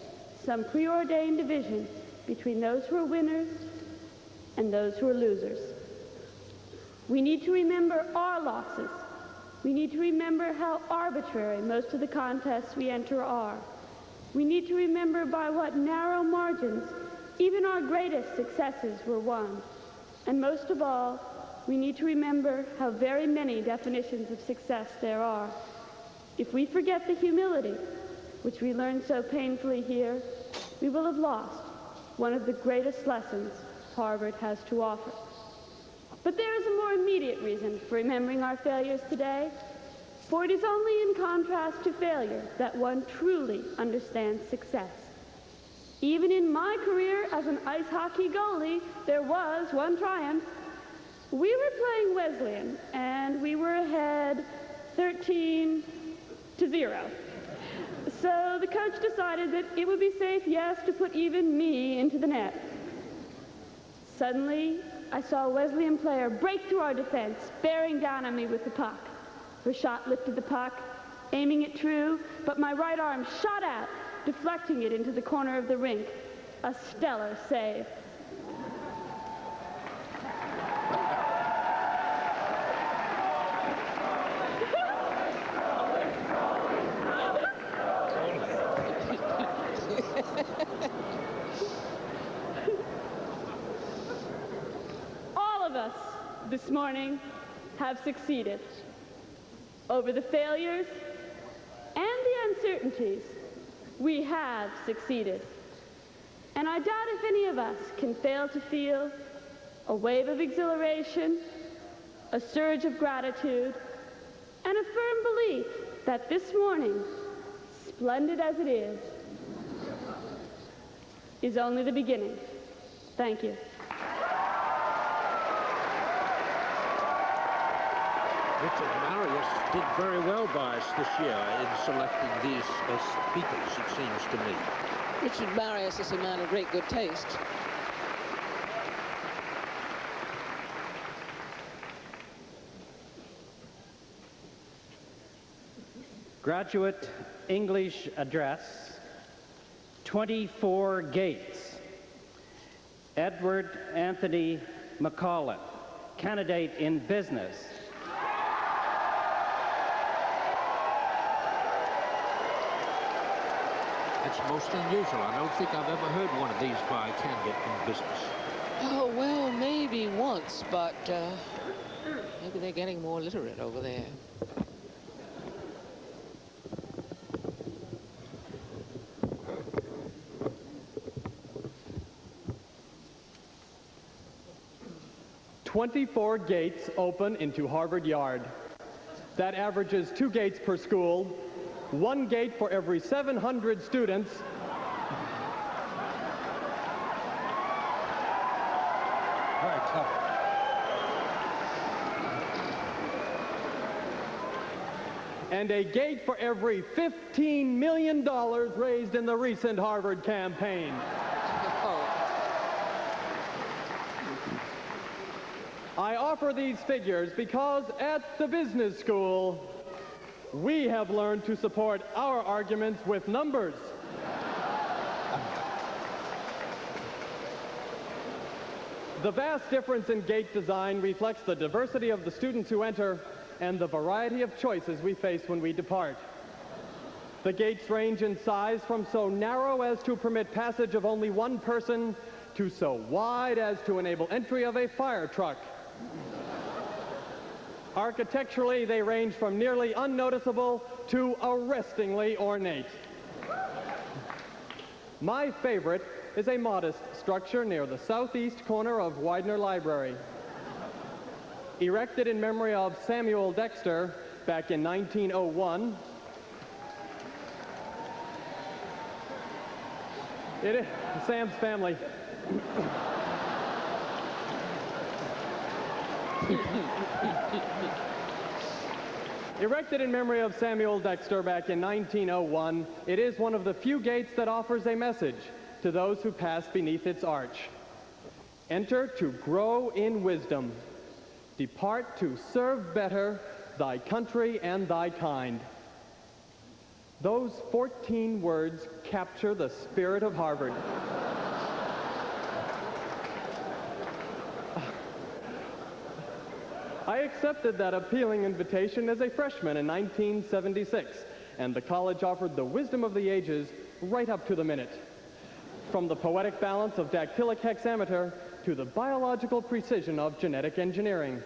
some preordained division between those who are winners and those who are losers. We need to remember our losses. We need to remember how arbitrary most of the contests we enter are. We need to remember by what narrow margins even our greatest successes were won. And most of all, we need to remember how very many definitions of success there are. If we forget the humility, which we learned so painfully here, we will have lost one of the greatest lessons Harvard has to offer. But there is a more immediate reason for remembering our failures today, for it is only in contrast to failure that one truly understands success. Even in my career as an ice hockey goalie, there was one triumph. We were playing Wesleyan, and we were ahead 13-0. So the coach decided that it would be safe, yes, to put even me into the net. Suddenly, I saw a Wesleyan player break through our defense, bearing down on me with the puck. Her shot lifted the puck, aiming it true, but my right arm shot out, deflecting it into the corner of the rink. A stellar save. All of us this morning have succeeded. Over the failures and the uncertainties, we have succeeded. And I doubt if any of us can fail to feel a wave of exhilaration, a surge of gratitude, and a firm belief that this morning, splendid as it is only the beginning. Thank you. Richard Marius did very well by us this year in selecting these speakers, it seems to me. Richard Marius is a man of great good taste. Graduate English Address, 24 Gates. Edward Anthony McCollum, candidate in business. It's most unusual. I don't think I've ever heard one of these by a candidate in business. Oh, well, maybe once, but maybe they're getting more literate over there. "24 gates open into Harvard Yard. That averages 2 gates per school, 1 gate for every 700 students. Very clever. And a gate for every $15 million raised in the recent Harvard campaign. I offer these figures because at the business school, we have learned to support our arguments with numbers. The vast difference in gate design reflects the diversity of the students who enter and the variety of choices we face when we depart. The gates range in size from so narrow as to permit passage of only one person to so wide as to enable entry of a fire truck. Architecturally, they range from nearly unnoticeable to arrestingly ornate. My favorite is a modest structure near the southeast corner of Widener Library. Erected in memory of Samuel Dexter back in 1901, it is Sam's family. Erected in memory of Samuel Dexter back in 1901, it is one of the few gates that offers a message to those who pass beneath its arch. Enter to grow in wisdom. Depart to serve better thy country and thy kind. Those 14 words capture the spirit of Harvard. I accepted that appealing invitation as a freshman in 1976, and the college offered the wisdom of the ages right up to the minute. From the poetic balance of dactylic hexameter to the biological precision of genetic engineering.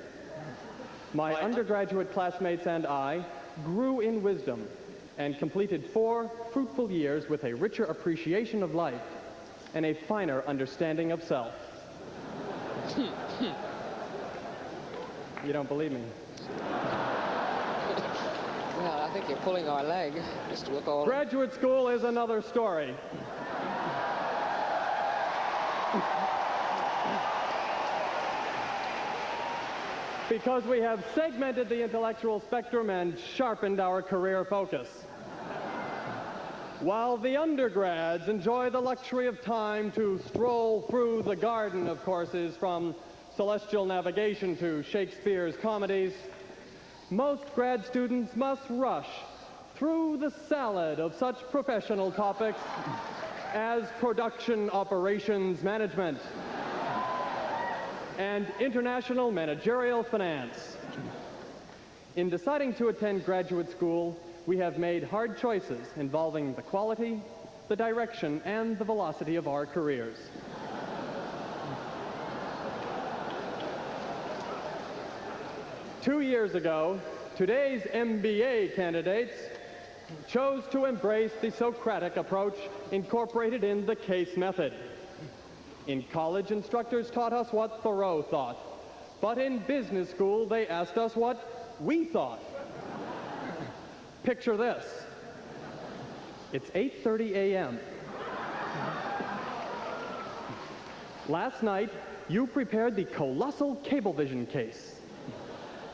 My undergraduate classmates and I grew in wisdom and completed 4 fruitful years with a richer appreciation of life and a finer understanding of self. You don't believe me? Well, I think you're pulling our leg, Mr. McCall. Graduate school is another story. Because we have segmented the intellectual spectrum and sharpened our career focus. While the undergrads enjoy the luxury of time to stroll through the garden of courses from celestial navigation to Shakespeare's comedies, most grad students must rush through the salad of such professional topics as production operations management and international managerial finance. In deciding to attend graduate school, we have made hard choices involving the quality, the direction, and the velocity of our careers. Two years ago, today's MBA candidates chose to embrace the Socratic approach incorporated in the case method. In college, instructors taught us what Thoreau thought, but in business school, they asked us what we thought. Picture this. It's 8:30 a.m. Last night, you prepared the colossal Cablevision case.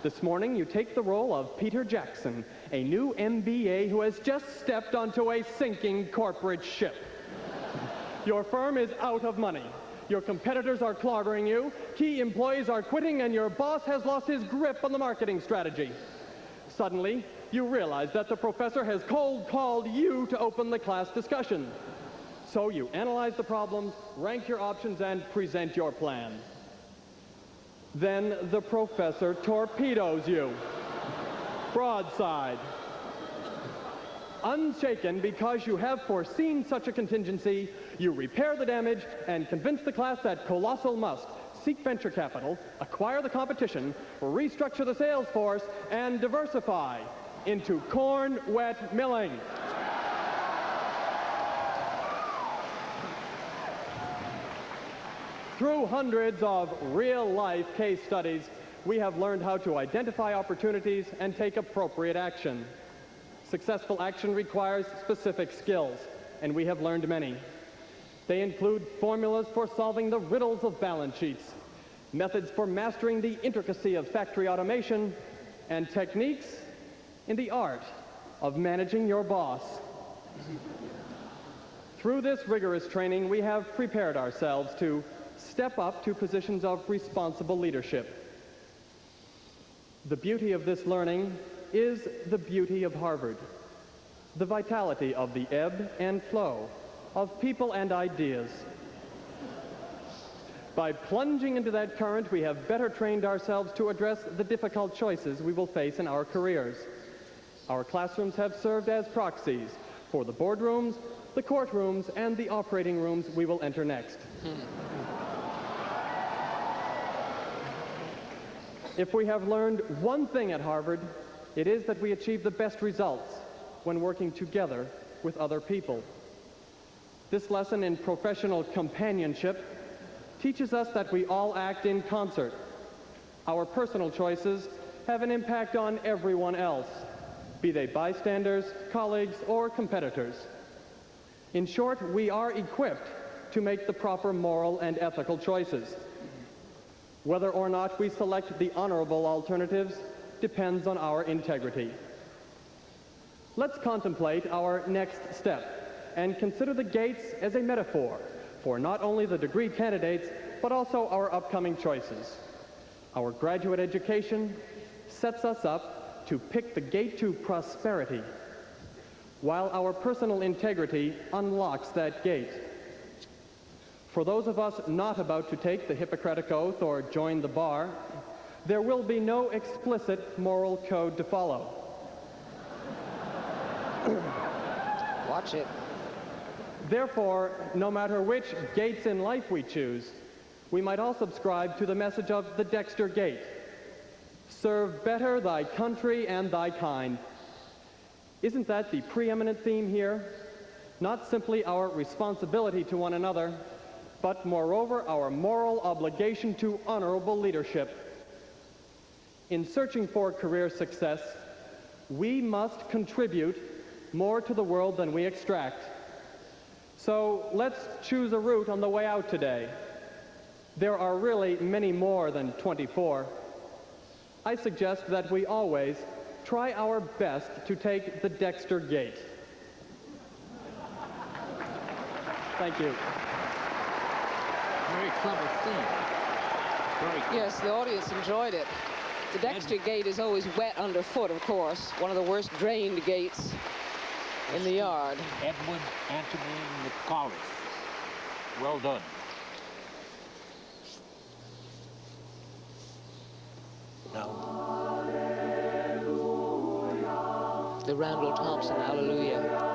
This morning, you take the role of Peter Jackson, a new MBA who has just stepped onto a sinking corporate ship. Your firm is out of money. Your competitors are clobbering you, key employees are quitting, and your boss has lost his grip on the marketing strategy. Suddenly, you realize that the professor has cold called you to open the class discussion. So you analyze the problems, rank your options, and present your plan. Then the professor torpedoes you. Broadside. Unshaken because you have foreseen such a contingency, you repair the damage and convince the class that Colossal must seek venture capital, acquire the competition, restructure the sales force, and diversify into corn wet milling. Through hundreds of real-life case studies, we have learned how to identify opportunities and take appropriate action. Successful action requires specific skills, and we have learned many. They include formulas for solving the riddles of balance sheets, methods for mastering the intricacy of factory automation, and techniques in the art of managing your boss. Through this rigorous training, we have prepared ourselves to step up to positions of responsible leadership. The beauty of this learning is the beauty of Harvard, the vitality of the ebb and flow of people and ideas. By plunging into that current, we have better trained ourselves to address the difficult choices we will face in our careers. Our classrooms have served as proxies for the boardrooms, the courtrooms, and the operating rooms we will enter next. If we have learned one thing at Harvard, it is that we achieve the best results when working together with other people. This lesson in professional companionship teaches us that we all act in concert. Our personal choices have an impact on everyone else, be they bystanders, colleagues, or competitors. In short, we are equipped to make the proper moral and ethical choices. Whether or not we select the honorable alternatives depends on our integrity. Let's contemplate our next step and consider the gates as a metaphor for not only the degree candidates, but also our upcoming choices. Our graduate education sets us up to pick the gate to prosperity, while our personal integrity unlocks that gate. For those of us not about to take the Hippocratic Oath or join the bar, there will be no explicit moral code to follow. Watch it. Therefore, no matter which gates in life we choose, we might all subscribe to the message of the Dexter Gate. Serve better thy country and thy kind. Isn't that the preeminent theme here? Not simply our responsibility to one another, but moreover our moral obligation to honorable leadership. In searching for career success, we must contribute more to the world than we extract. So let's choose a route on the way out today. There are really many more than 24. I suggest that we always try our best to take the Dexter Gate. Thank you. Very clever theme. Very clever. Yes, the audience enjoyed it. The Dexter Gate is always wet underfoot, of course. One of the worst drained gates in the yard. Edwin Anthony McCauliffe. Well done. Now. The Randall Thompson Hallelujah.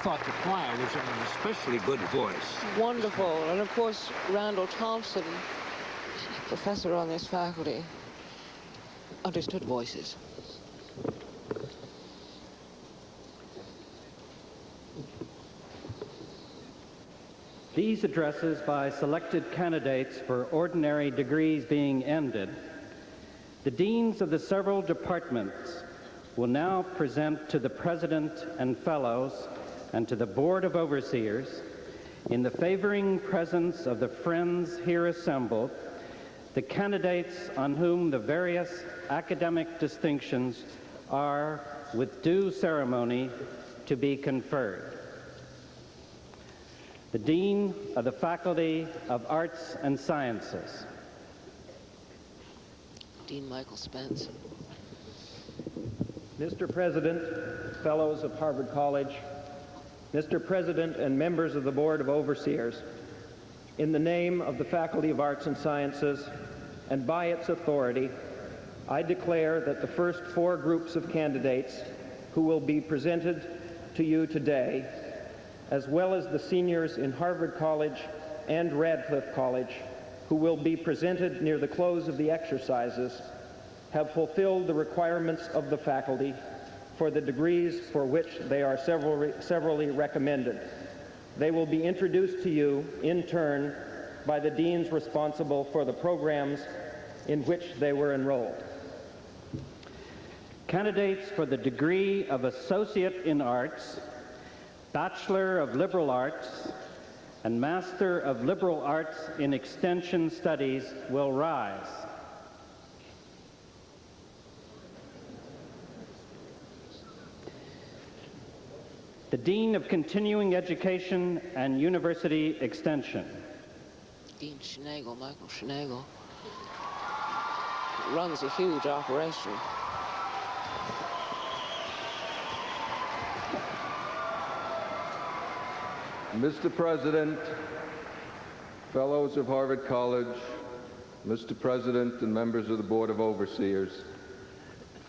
thought the choir was in an especially good voice. Wonderful. And of course, Randall Thompson, professor on this faculty, understood voices. These addresses by selected candidates for ordinary degrees being ended, the deans of the several departments will now present to the President and Fellows and to the Board of Overseers, in the favoring presence of the friends here assembled, the candidates on whom the various academic distinctions are, with due ceremony, to be conferred. The Dean of the Faculty of Arts and Sciences. Dean Michael Spence. Mr. President, Fellows of Harvard College, Mr. President and members of the Board of Overseers, in the name of the Faculty of Arts and Sciences and by its authority, I declare that the first 4 groups of candidates who will be presented to you today, as well as the seniors in Harvard College and Radcliffe College, who will be presented near the close of the exercises, have fulfilled the requirements of the faculty for the degrees for which they are severally recommended. They will be introduced to you in turn by the deans responsible for the programs in which they were enrolled. Candidates for the degree of Associate in Arts, Bachelor of Liberal Arts, and Master of Liberal Arts in Extension Studies will rise. The Dean of Continuing Education and University Extension. Dean Schnagel, Michael Schnagel, runs a huge operation. Mr. President, Fellows of Harvard College, Mr. President and members of the Board of Overseers,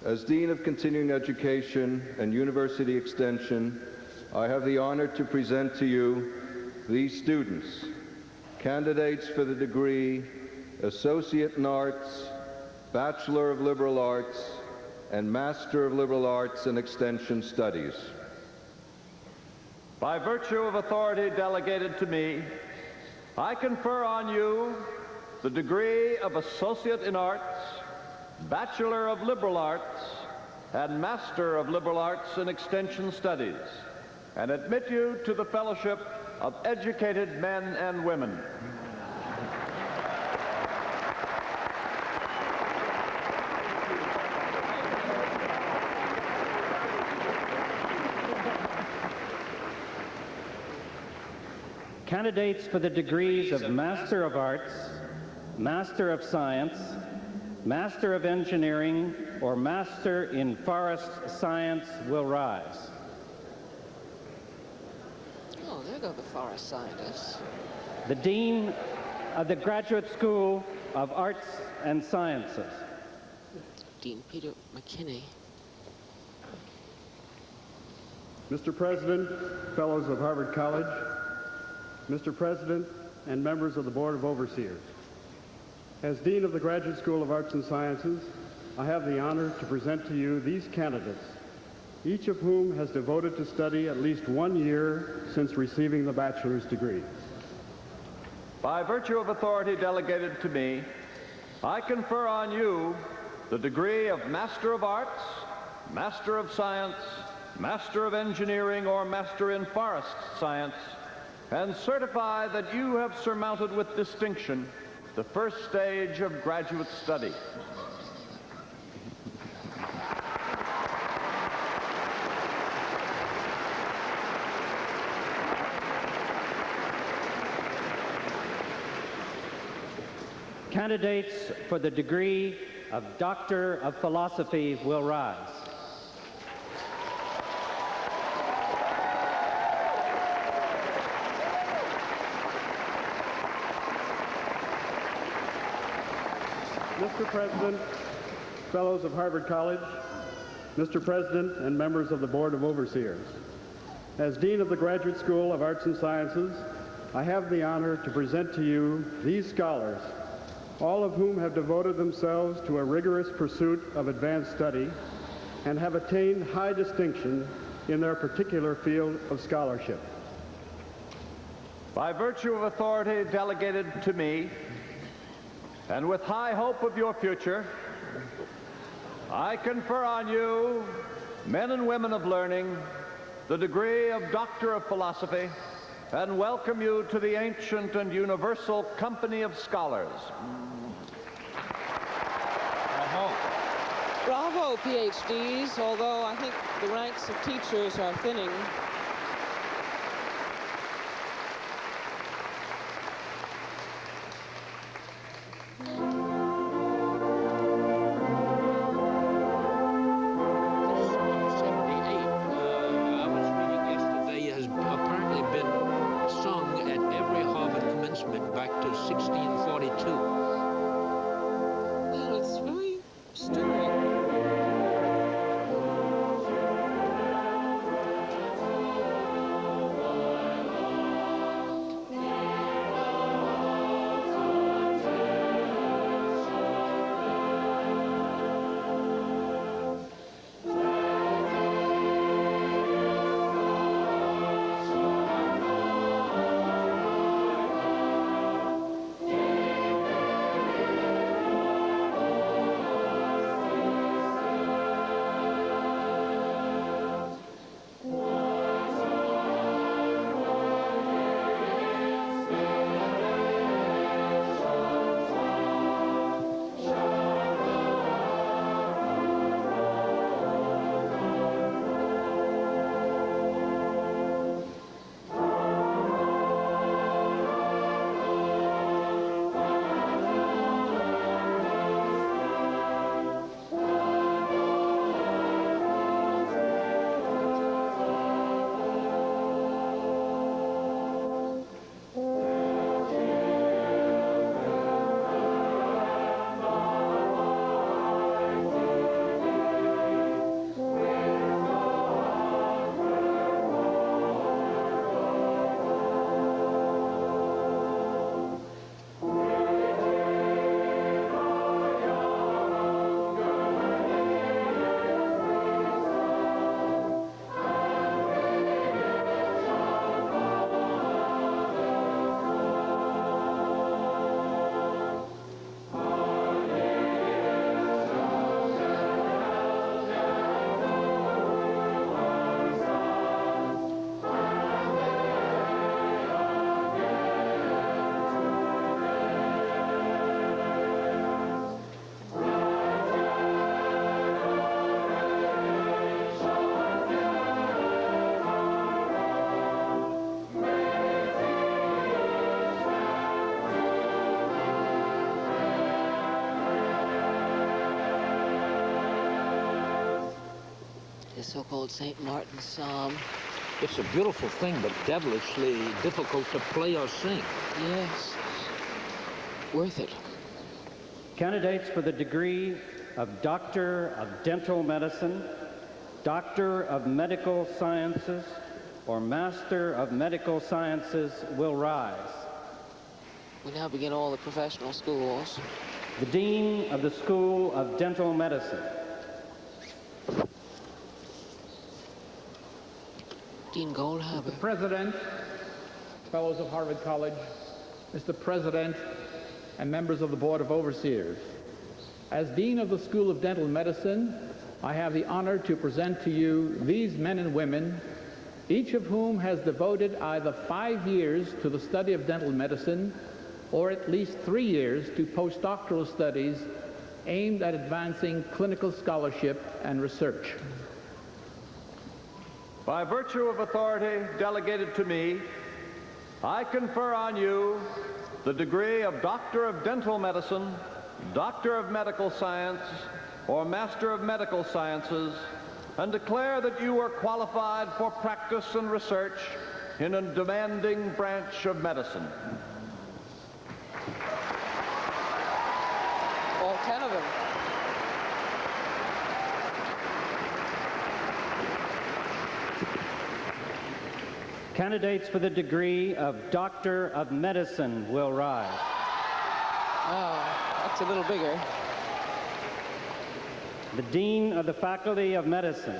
as Dean of Continuing Education and University Extension, I have the honor to present to you these students, candidates for the degree Associate in Arts, Bachelor of Liberal Arts, and Master of Liberal Arts in Extension Studies. By virtue of authority delegated to me, I confer on you the degree of Associate in Arts, Bachelor of Liberal Arts, and Master of Liberal Arts in Extension Studies, and admit you to the fellowship of educated men and women. Candidates for the degrees of Master of Arts, Master of Science, Master of Engineering, or Master in Forest Science will rise. Oh, there go the forest scientists. The Dean of the Graduate School of Arts and Sciences. Dean Peter McKinney. Mr. President, Fellows of Harvard College, Mr. President, and members of the Board of Overseers. As Dean of the Graduate School of Arts and Sciences, I have the honor to present to you these candidates, each of whom has devoted to study at least 1 year since receiving the bachelor's degree. By virtue of authority delegated to me, I confer on you the degree of Master of Arts, Master of Science, Master of Engineering, or Master in Forest Science, and certify that you have surmounted with distinction the first stage of graduate study. Candidates for the degree of Doctor of Philosophy will rise. Mr. President, Fellows of Harvard College, Mr. President, and members of the Board of Overseers. As Dean of the Graduate School of Arts and Sciences, I have the honor to present to you these scholars, all of whom have devoted themselves to a rigorous pursuit of advanced study and have attained high distinction in their particular field of scholarship. By virtue of authority delegated to me, and with high hope of your future, I confer on you, men and women of learning, the degree of Doctor of Philosophy, and welcome you to the ancient and universal company of scholars. Bravo, PhDs, although I think the ranks of teachers are thinning. Back to 1642. Well, it's really stirring. The so-called St. Martin's Psalm. It's a beautiful thing, but devilishly difficult to play or sing. Yes. Worth it. Candidates for the degree of Doctor of Dental Medicine, Doctor of Medical Sciences, or Master of Medical Sciences will rise. We now begin all the professional schools. The Dean of the School of Dental Medicine. Dean Goldhaber. Mr. President, Fellows of Harvard College, Mr. President, and members of the Board of Overseers. As Dean of the School of Dental Medicine, I have the honor to present to you these men and women, each of whom has devoted either 5 years to the study of dental medicine or at least 3 years to postdoctoral studies aimed at advancing clinical scholarship and research. By virtue of authority delegated to me, I confer on you the degree of Doctor of Dental Medicine, Doctor of Medical Science, or Master of Medical Sciences, and declare that you are qualified for practice and research in a demanding branch of medicine. All 10 of them. Candidates for the degree of Doctor of Medicine will rise. Oh, that's a little bigger. The Dean of the Faculty of Medicine.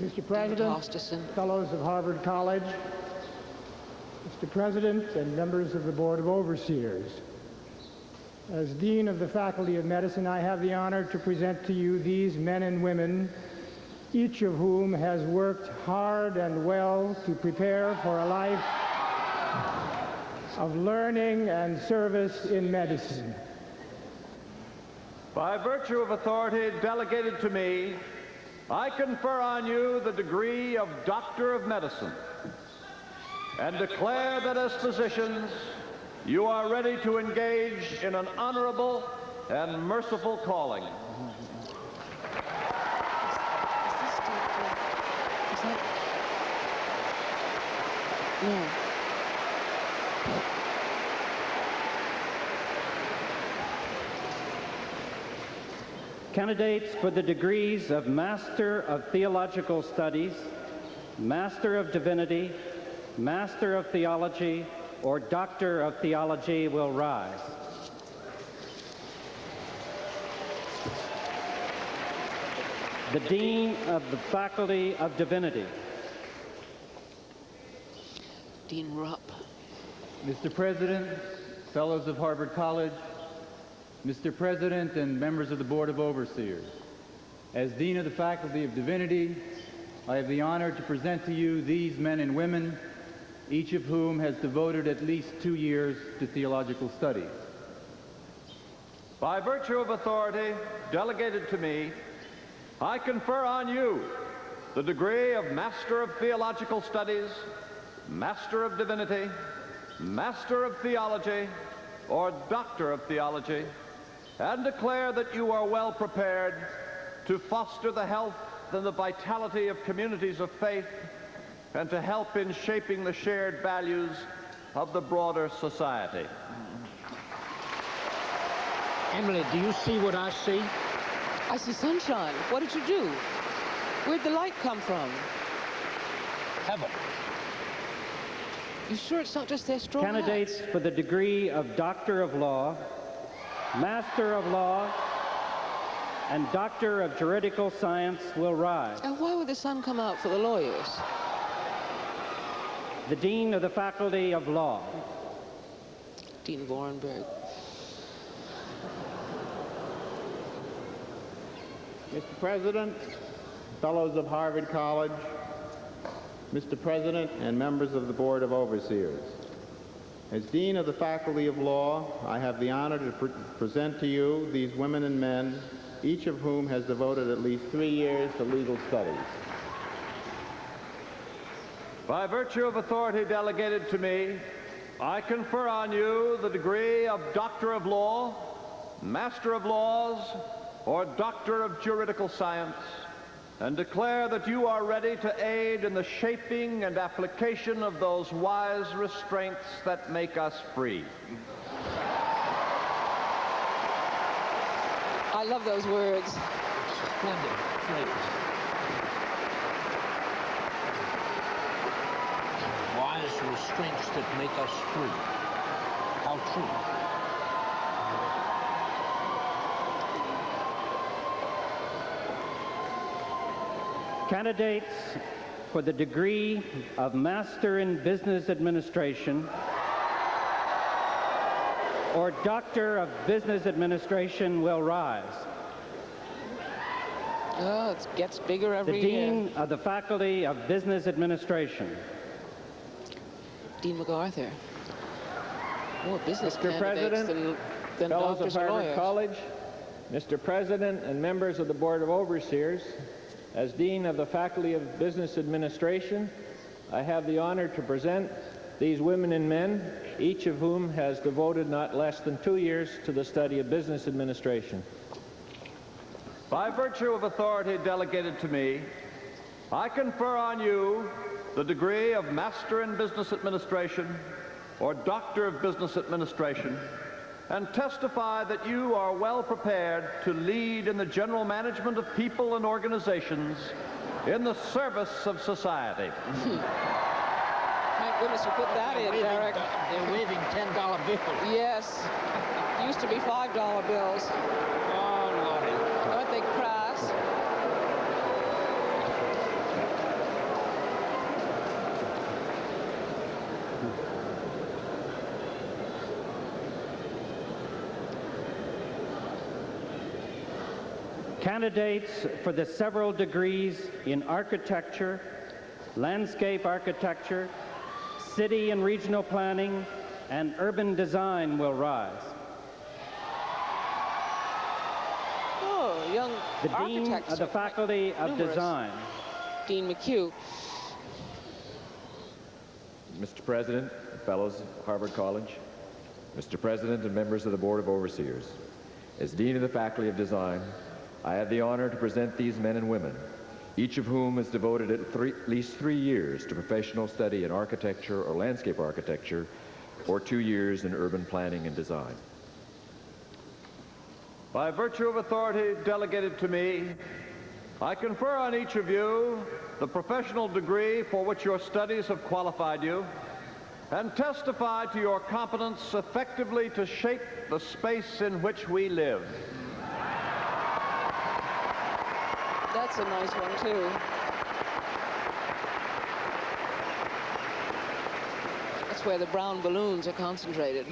Mr. President, Fellows of Harvard College, Mr. President, and members of the Board of Overseers. As Dean of the Faculty of Medicine, I have the honor to present to you these men and women, each of whom has worked hard and well to prepare for a life of learning and service in medicine. By virtue of authority delegated to me, I confer on you the degree of Doctor of Medicine and declare that as physicians, you are ready to engage in an honorable and merciful calling. Candidates for the degrees of Master of Theological Studies, Master of Divinity, Master of Theology, or Doctor of Theology will rise. The Dean of the Faculty of Divinity. Dean Rupp. Mr. President, Fellows of Harvard College, Mr. President, and members of the Board of Overseers, as Dean of the Faculty of Divinity, I have the honor to present to you these men and women, each of whom has devoted at least 2 years to theological studies. By virtue of authority delegated to me, I confer on you the degree of Master of Theological Studies, Master of Divinity, Master of Theology, or Doctor of Theology, and declare that you are well prepared to foster the health and the vitality of communities of faith and to help in shaping the shared values of the broader society. Emily, do you see what I see? I see sunshine. What did you do? Where'd the light come from? Heaven. You sure it's not just their straw hats? Candidates for the degree of Doctor of Law, Master of Law, and Doctor of Juridical Science will rise. And why would the sun come out for the lawyers? The Dean of the Faculty of Law. Dean Vorenberg. Mr. President, Fellows of Harvard College, Mr. President, and members of the Board of Overseers. As Dean of the Faculty of Law, I have the honor to present to you these women and men, each of whom has devoted at least 3 years to legal studies. By virtue of authority delegated to me, I confer on you the degree of Doctor of Law, Master of Laws, or Doctor of Juridical Science, and declare that you are ready to aid in the shaping and application of those wise restraints that make us free. I love those words. Splendid phrase. Wise restraints that make us free. How true. Candidates for the degree of Master in Business Administration or Doctor of Business Administration will rise. Oh, it gets bigger every year. year. The Dean of the Faculty of Business Administration. Dean MacArthur. More business Mr. President, than Fellows of doctors or Harvard lawyers. College, Mr. President, and members of the Board of Overseers, as Dean of the Faculty of Business Administration, I have the honor to present these women and men, each of whom has devoted not less than 2 years to the study of business administration. By virtue of authority delegated to me, I confer on you the degree of Master in Business Administration or Doctor of Business Administration, and testify that you are well prepared to lead in the general management of people and organizations in the service of society. Thank goodness you put that in, Derek. They're waving $10 bills. Yes. Used to be $5 bills. Oh, Lordy. Aren't they crass? Candidates for the several degrees in architecture, landscape architecture, city and regional planning, and urban design will rise. Oh, young The Dean architects of the are Faculty of numerous. Design. Dean McHugh. Mr. President, fellows of Harvard College, Mr. President and members of the Board of Overseers, as Dean of the Faculty of Design, I have the honor to present these men and women, each of whom has devoted at least 3 years to professional study in architecture or landscape architecture, or 2 years in urban planning and design. By virtue of authority delegated to me, I confer on each of you the professional degree for which your studies have qualified you, and testify to your competence effectively to shape the space in which we live. That's a nice one, too. That's where the brown balloons are concentrated.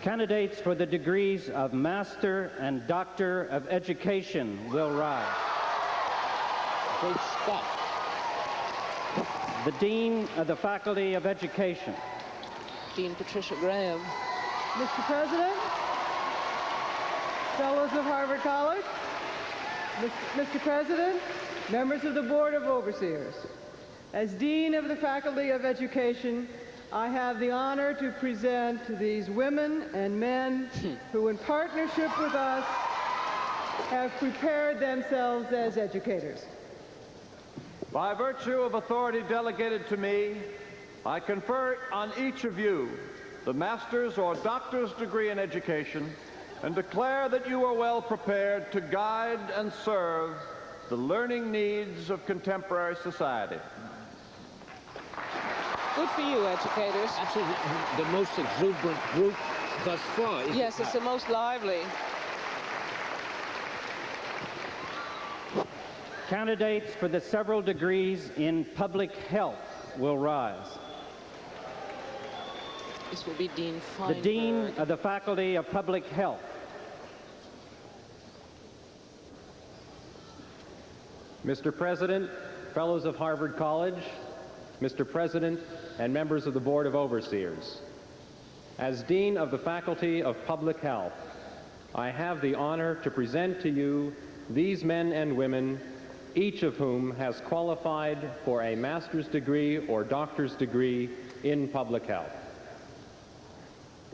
Candidates for the degrees of Master and Doctor of Education will rise. Great stuff. The Dean of the Faculty of Education. Dean Patricia Graham. Mr. President, fellows of Harvard College, Mr. President, members of the Board of Overseers. As Dean of the Faculty of Education, I have the honor to present these women and men who, in partnership with us, have prepared themselves as educators. By virtue of authority delegated to me, I confer on each of you the master's or doctor's degree in education, and declare that you are well prepared to guide and serve the learning needs of contemporary society. Good for you, educators. Actually, the most exuberant group thus far. Yes, it's the most lively. Candidates for the several degrees in public health will rise. This will be Dean The Feinberg. Dean of the Faculty of Public Health. Mr. President, fellows of Harvard College, Mr. President, and members of the Board of Overseers, as Dean of the Faculty of Public Health, I have the honor to present to you these men and women, each of whom has qualified for a master's degree or doctor's degree in public health.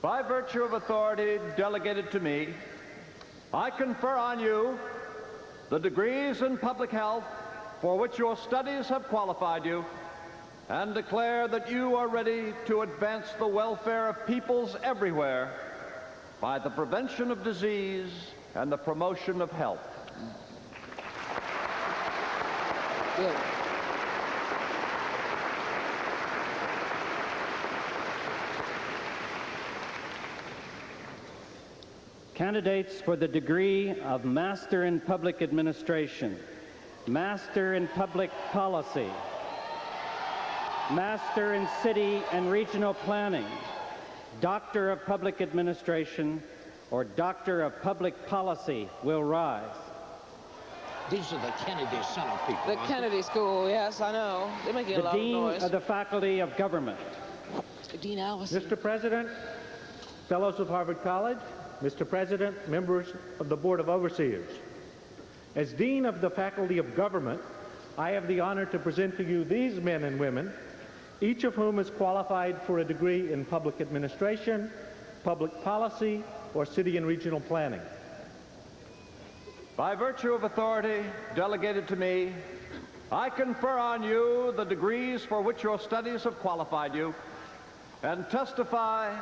By virtue of authority delegated to me, I confer on you the degrees in public health for which your studies have qualified you, and declare that you are ready to advance the welfare of peoples everywhere by the prevention of disease and the promotion of health. Good. Candidates for the degree of Master in Public Administration, Master in Public Policy, Master in City and Regional Planning, Doctor of Public Administration, or Doctor of Public Policy will rise. These are the Kennedy Center people. The Kennedy School, yes, I know. They're making a lot of The noise. Dean of the Faculty of Government. Mr. Dean Allison. Mr. President, fellows of Harvard College, Mr. President, members of the Board of Overseers. As Dean of the Faculty of Government, I have the honor to present to you these men and women, each of whom is qualified for a degree in public administration, public policy, or city and regional planning. By virtue of authority delegated to me, I confer on you the degrees for which your studies have qualified you, and testify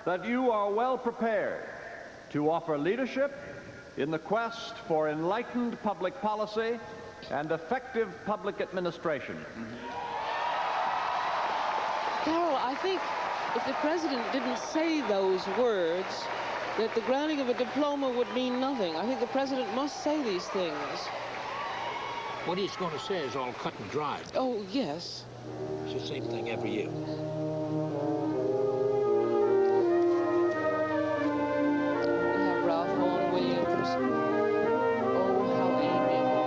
that you are well prepared to offer leadership in the quest for enlightened public policy and effective public administration. Carol, I think if the president didn't say those words, that the granting of a diploma would mean nothing. I think the president must say these things. What he's going to say is all cut and dried. Oh, yes. It's the same thing every year. We have Ralph Vaughan Williams. Oh, how amiable.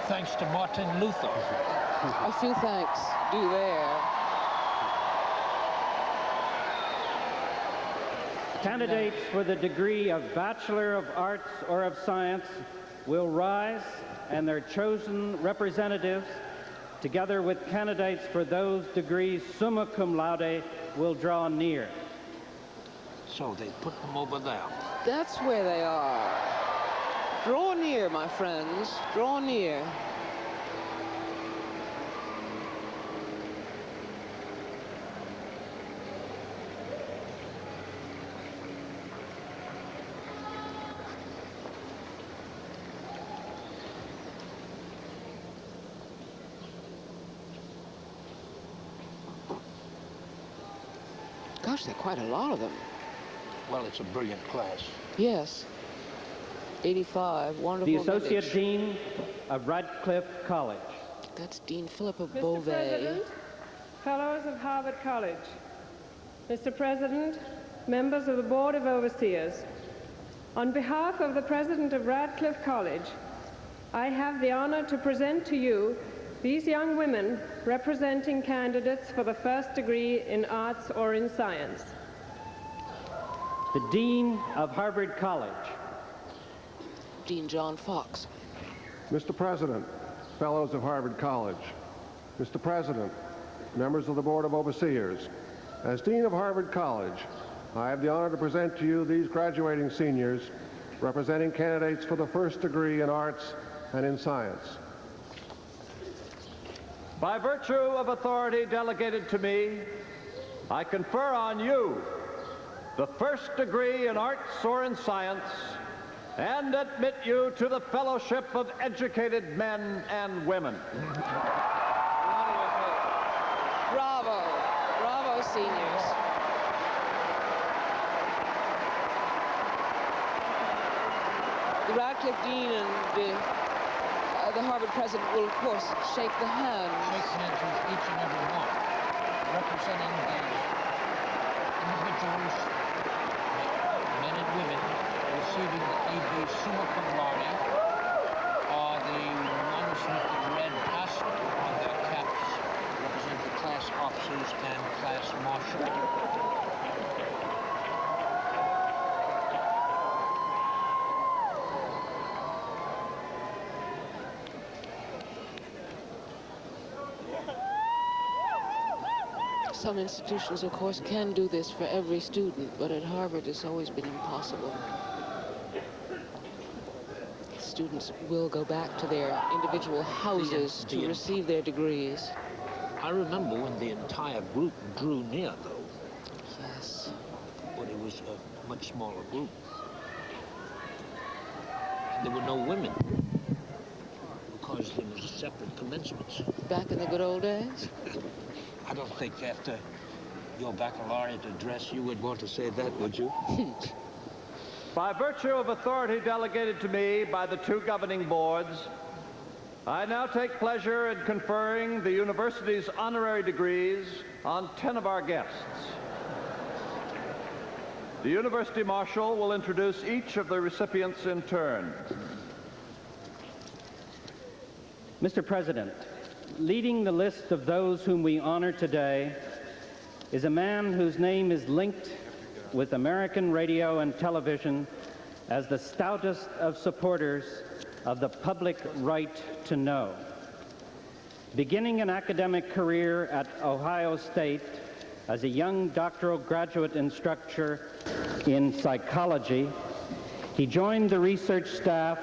Thanks to Martin Luther. A few thanks due there. Candidates for the degree of Bachelor of Arts or of Science will rise, and their chosen representatives, together with candidates for those degrees summa cum laude, will draw near. So they put them over there. That's where they are. Draw near, my friends. Draw near. Gosh, there are quite a lot of them. Well, it's a brilliant class. Yes. 85, wonderful. The Associate village. Dean of Radcliffe College. That's Dean Philip of Mr. Beauvais. President, Fellows of Harvard College, Mr. President, members of the Board of Overseers, on behalf of the President of Radcliffe College, I have the honor to present to you these young women representing candidates for the first degree in arts or in science. The Dean of Harvard College. Dean John Fox. Mr. President, Fellows of Harvard College. Mr. President, members of the Board of Overseers, as Dean of Harvard College, I have the honor to present to you these graduating seniors representing candidates for the first degree in arts and in science. By virtue of authority delegated to me, I confer on you the first degree in arts or in science and admit you to the fellowship of educated men and women. Bravo. Bravo, seniors. The Radcliffe Dean and the Harvard President will, of course, shake the hand. Shake hands with each and every one, representing the individuals, men and women, receiving either summa cum laude or the ones with the red tassel on their caps represent the class officers and class marshal. Some institutions, of course, can do this for every student, but at Harvard it's always been impossible. Students will go back to their individual houses to receive their degrees. I remember when the entire group drew near, though. Yes. But it was a much smaller group. And there were no women, because there was separate commencements. Back in the good old days? I don't think after your baccalaureate address you would want to say that, would you? By virtue of authority delegated to me by the two governing boards, I now take pleasure in conferring the university's honorary degrees on 10 of our guests. The University Marshal will introduce each of the recipients in turn. Mr. President, leading the list of those whom we honor today is a man whose name is linked with American radio and television as the stoutest of supporters of the public right to know. Beginning an academic career at Ohio State as a young doctoral graduate instructor in psychology, he joined the research staff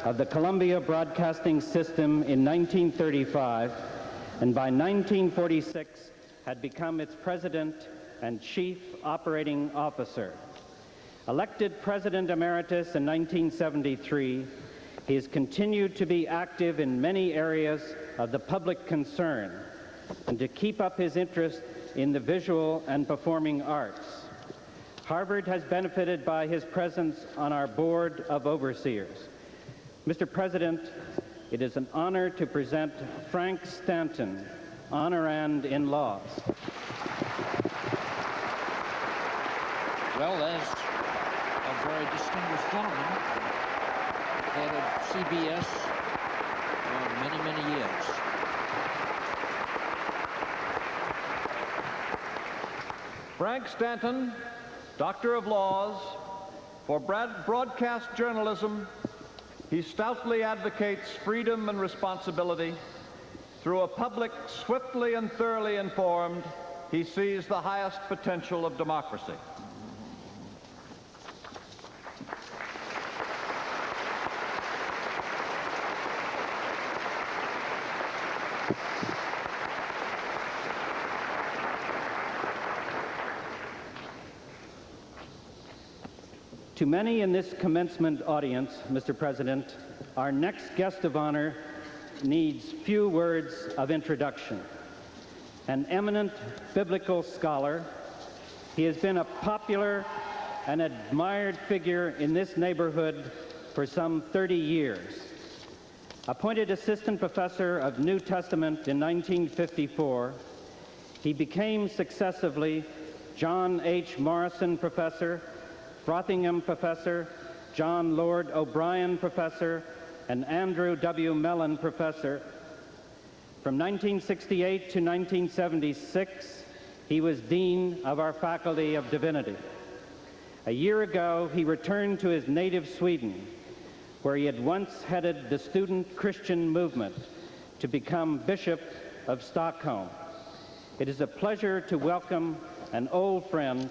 of the Columbia Broadcasting System in 1935, and by 1946 had become its president and chief operating officer. Elected President Emeritus in 1973, he has continued to be active in many areas of the public concern and to keep up his interest in the visual and performing arts. Harvard has benefited by his presence on our Board of Overseers. Mr. President, it is an honor to present Frank Stanton, honorand in laws. Well, there's a very distinguished gentleman, head of CBS for many, many years. Frank Stanton, Doctor of Laws, for broadcast journalism, he stoutly advocates freedom and responsibility. Through a public swiftly and thoroughly informed, he sees the highest potential of democracy. To many in this commencement audience, Mr. President, our next guest of honor needs few words of introduction. An eminent biblical scholar, he has been a popular and admired figure in this neighborhood for some 30 years. Appointed assistant professor of New Testament in 1954, he became successively John H. Morrison Professor, Frothingham Professor, John Lord O'Brien Professor, and Andrew W. Mellon Professor. From 1968 to 1976, he was Dean of our Faculty of Divinity. A year ago, he returned to his native Sweden, where he had once headed the student Christian movement, to become Bishop of Stockholm. It is a pleasure to welcome an old friend,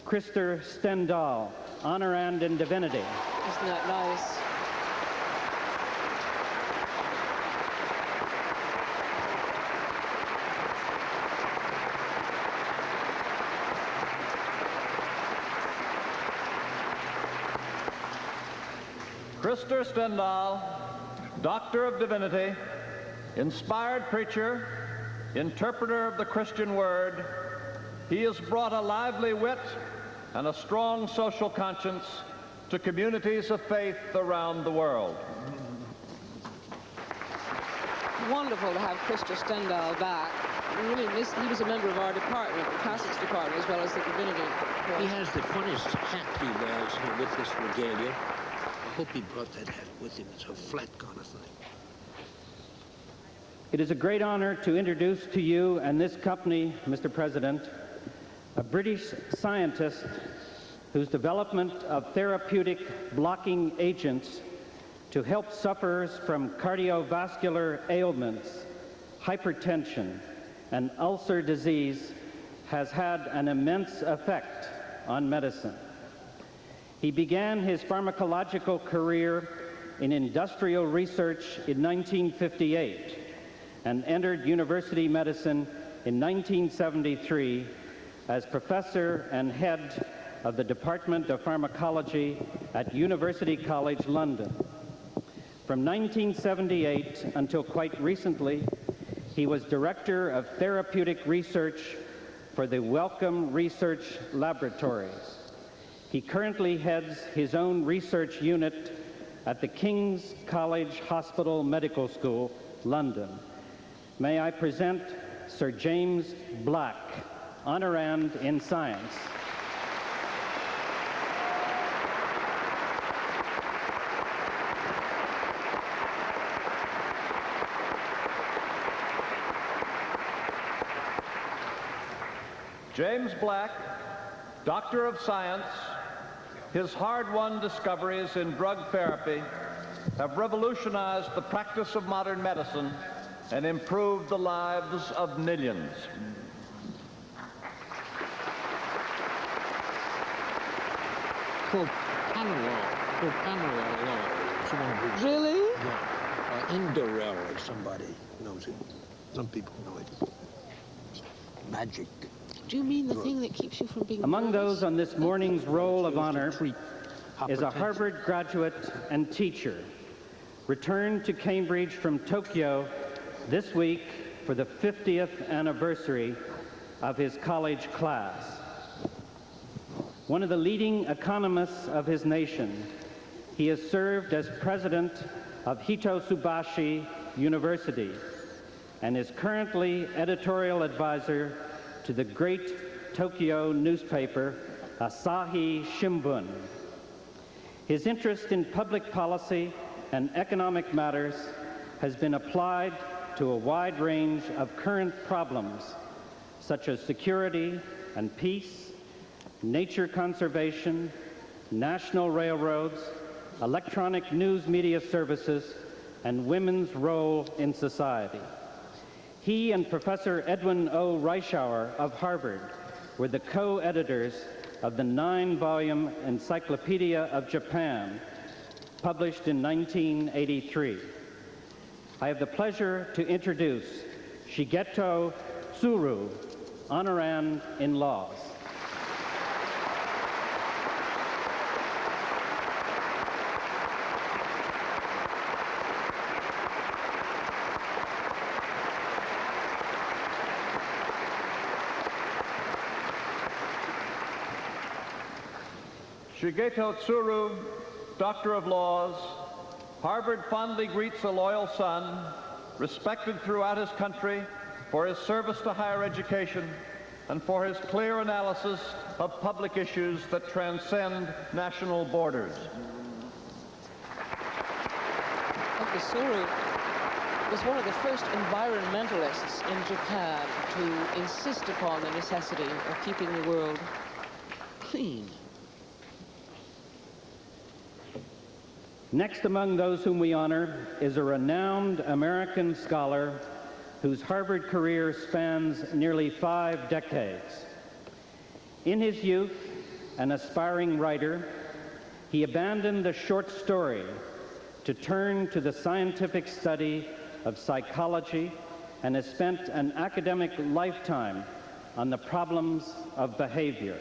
Christer Stendahl, honorand in divinity. Isn't that nice? Christer Stendahl, Doctor of Divinity, inspired preacher, interpreter of the Christian Word, he has brought a lively wit and a strong social conscience to communities of faith around the world. Wonderful to have Christer Stendahl back. We really missed, he was a member of our department, the classics department, as well as the divinity. He has the funniest hat he wears here with this regalia. I hope he brought that hat with him. It's a flat kind of thing. It is a great honor to introduce to you and this company, Mr. President, a British scientist whose development of therapeutic blocking agents to help sufferers from cardiovascular ailments, hypertension, and ulcer disease has had an immense effect on medicine. He began his pharmacological career in industrial research in 1958 and entered university medicine in 1973 as professor and head of the Department of Pharmacology at University College London. From 1978 until quite recently, he was director of therapeutic research for the Wellcome Research Laboratories. He currently heads his own research unit at the King's College Hospital Medical School, London. May I present Sir James Black, honorand in science. James Black, Doctor of Science, his hard-won discoveries in drug therapy have revolutionized the practice of modern medicine and improved the lives of millions. Propranolol law. Really? Yeah. Indorel, if somebody knows it. Some people know it. Magic. Do you mean the thing that keeps you from being Among nervous? those on this morning's roll of honor is a Harvard graduate and teacher, returned to Cambridge from Tokyo this week for the 50th anniversary of his college class. One of the leading economists of his nation, he has served as president of Hitotsubashi University and is currently editorial advisor to the great Tokyo newspaper Asahi Shimbun. His interest in public policy and economic matters has been applied to a wide range of current problems, such as security and peace, nature conservation, national railroads, electronic news media services, and women's role in society. He and Professor Edwin O. Reischauer of Harvard were the co-editors of the 9-volume Encyclopedia of Japan, published in 1983. I have the pleasure to introduce Shigeto Tsuru, honorand in laws. Shigeto Tsuru, Doctor of Laws, Harvard fondly greets a loyal son, respected throughout his country for his service to higher education, and for his clear analysis of public issues that transcend national borders. Suru was one of the first environmentalists in Japan to insist upon the necessity of keeping the world clean. Next among those whom we honor is a renowned American scholar whose Harvard career spans nearly 5 decades. In his youth, an aspiring writer, he abandoned the short story to turn to the scientific study of psychology and has spent an academic lifetime on the problems of behavior.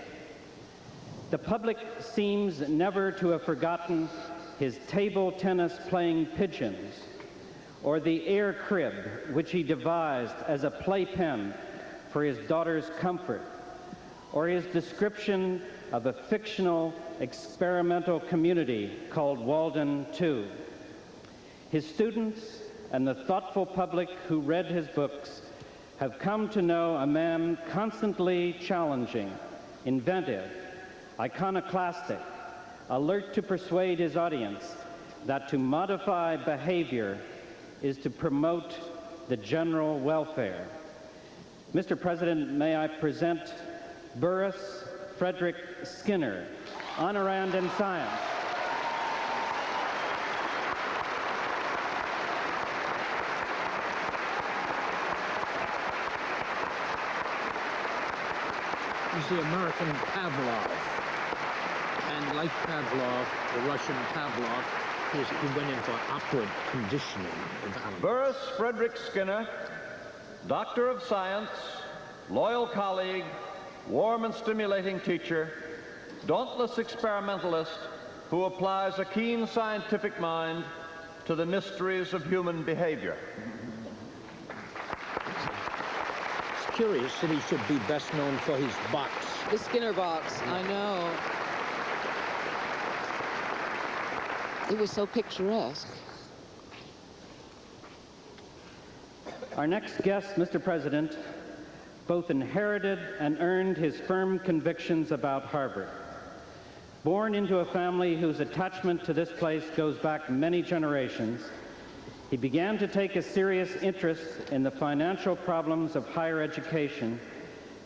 The public seems never to have forgotten his table tennis playing pigeons, or the air crib which he devised as a playpen for his daughter's comfort, or his description of a fictional experimental community called Walden 2. His students and the thoughtful public who read his books have come to know a man constantly challenging, inventive, iconoclastic, alert to persuade his audience that to modify behavior is to promote the general welfare. Mr. President, may I present Burris Frederick Skinner, honorand in science. He's the American Pavlov. And like Pavlov, the Russian Pavlov, he went in for upward conditioning of animals. Burris Frederick Skinner, Doctor of Science, loyal colleague, warm and stimulating teacher, dauntless experimentalist who applies a keen scientific mind to the mysteries of human behavior. It's curious that he should be best known for his box. The Skinner box, I know. It was so picturesque. Our next guest, Mr. President, both inherited and earned his firm convictions about Harvard. Born into a family whose attachment to this place goes back many generations, he began to take a serious interest in the financial problems of higher education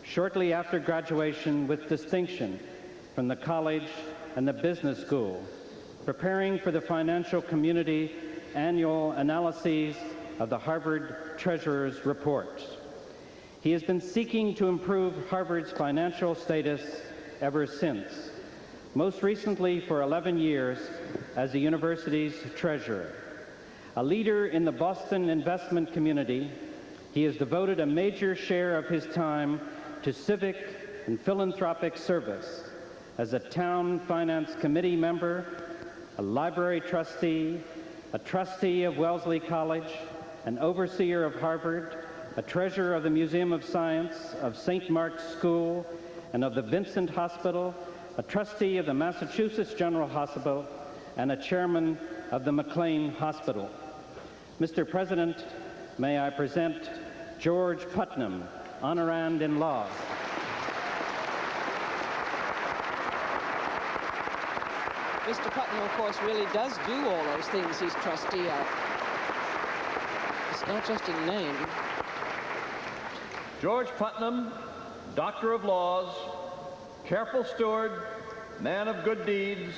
shortly after graduation with distinction from the college and the business school, preparing for the financial community annual analyses of the Harvard Treasurer's Reports. He has been seeking to improve Harvard's financial status ever since, most recently for 11 years as the university's treasurer. A leader in the Boston investment community, he has devoted a major share of his time to civic and philanthropic service as a town finance committee member, a library trustee, a trustee of Wellesley College, an overseer of Harvard, a treasurer of the Museum of Science, of St. Mark's School, and of the Vincent Hospital, a trustee of the Massachusetts General Hospital, and a chairman of the McLean Hospital. Mr. President, may I present George Putnam, honorand in law. Mr. Putnam, of course, really does do all those things he's trustee of. It's not just in name. George Putnam, Doctor of Laws, careful steward, man of good deeds,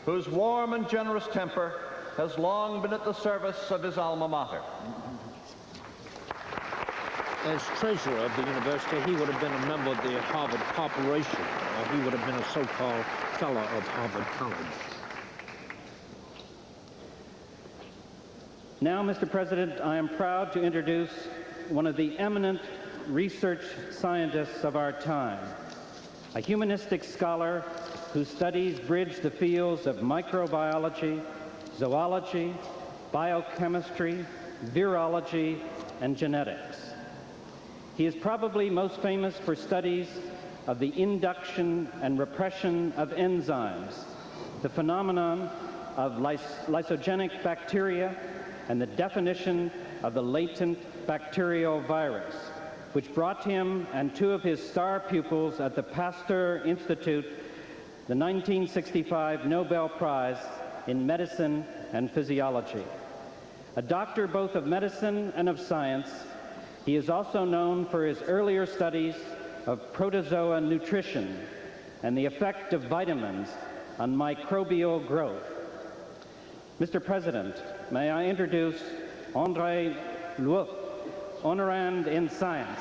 whose warm and generous temper has long been at the service of his alma mater. As treasurer of the university, he would have been a member of the Harvard Corporation, or he would have been a so-called fellow of Harvard College. Now, Mr. President, I am proud to introduce one of the eminent research scientists of our time, a humanistic scholar whose studies bridge the fields of microbiology, zoology, biochemistry, virology, and genetics. He is probably most famous for studies of the induction and repression of enzymes, the phenomenon of lysogenic bacteria, and the definition of the latent bacterial virus. which brought him and two of his star pupils at the Pasteur Institute the 1965 Nobel Prize in Medicine and Physiology. A doctor both of medicine and of science, he is also known for his earlier studies of protozoa nutrition and the effect of vitamins on microbial growth. Mr. President, may I introduce André Nuff, honorand in science.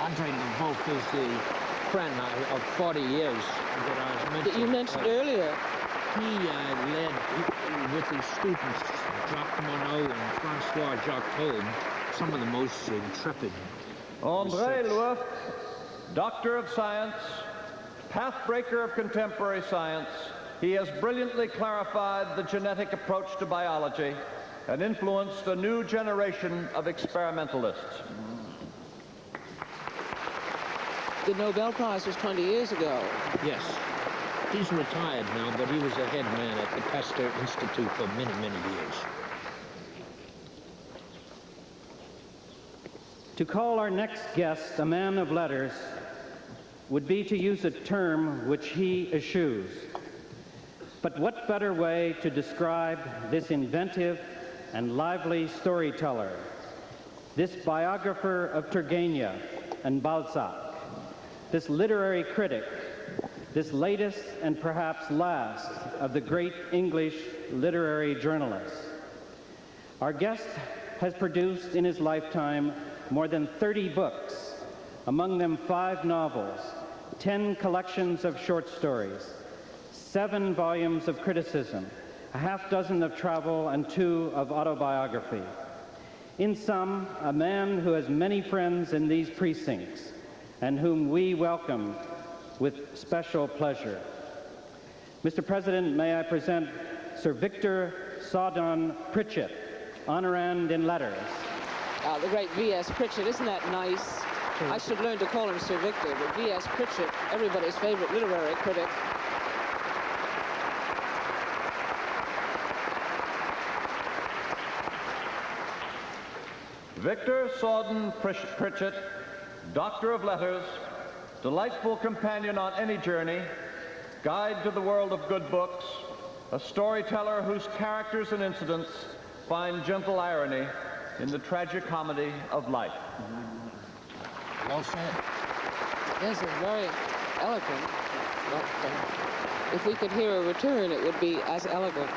André Nuff is the friend of 40 years that you mentioned earlier. He led, with his students, Jacques Monod and Francois Jacob, some of the most intrepid André Nuff, Doctor of Science, pathbreaker of contemporary science, he has brilliantly clarified the genetic approach to biology and influenced a new generation of experimentalists. The Nobel Prize was 20 years ago. Yes. He's retired now, but he was the head man at the Pasteur Institute for many, many years. To call our next guest a man of letters would be to use a term which he eschews. But what better way to describe this inventive and lively storyteller, this biographer of Turgenev and Balzac, this literary critic, this latest and perhaps last of the great English literary journalists. Our guest has produced in his lifetime more than 30 books, among them 5 novels, 10 collections of short stories, 7 volumes of criticism, a half dozen of travel, and 2 of autobiography. In sum, a man who has many friends in these precincts and whom we welcome with special pleasure. Mr. President, may I present Sir Victor Sawdon Pritchett, honorand in letters. The great V.S. Pritchett, isn't that nice? I should learn to call him Sir Victor, but V.S. Pritchett, everybody's favorite literary critic. Victor Sawdon Pritchett, Doctor of Letters, delightful companion on any journey, guide to the world of good books, a storyteller whose characters and incidents find gentle irony in the tragicomedy of life. Well said. Yes, it's very eloquent. But if we could hear a return, it would be as eloquent.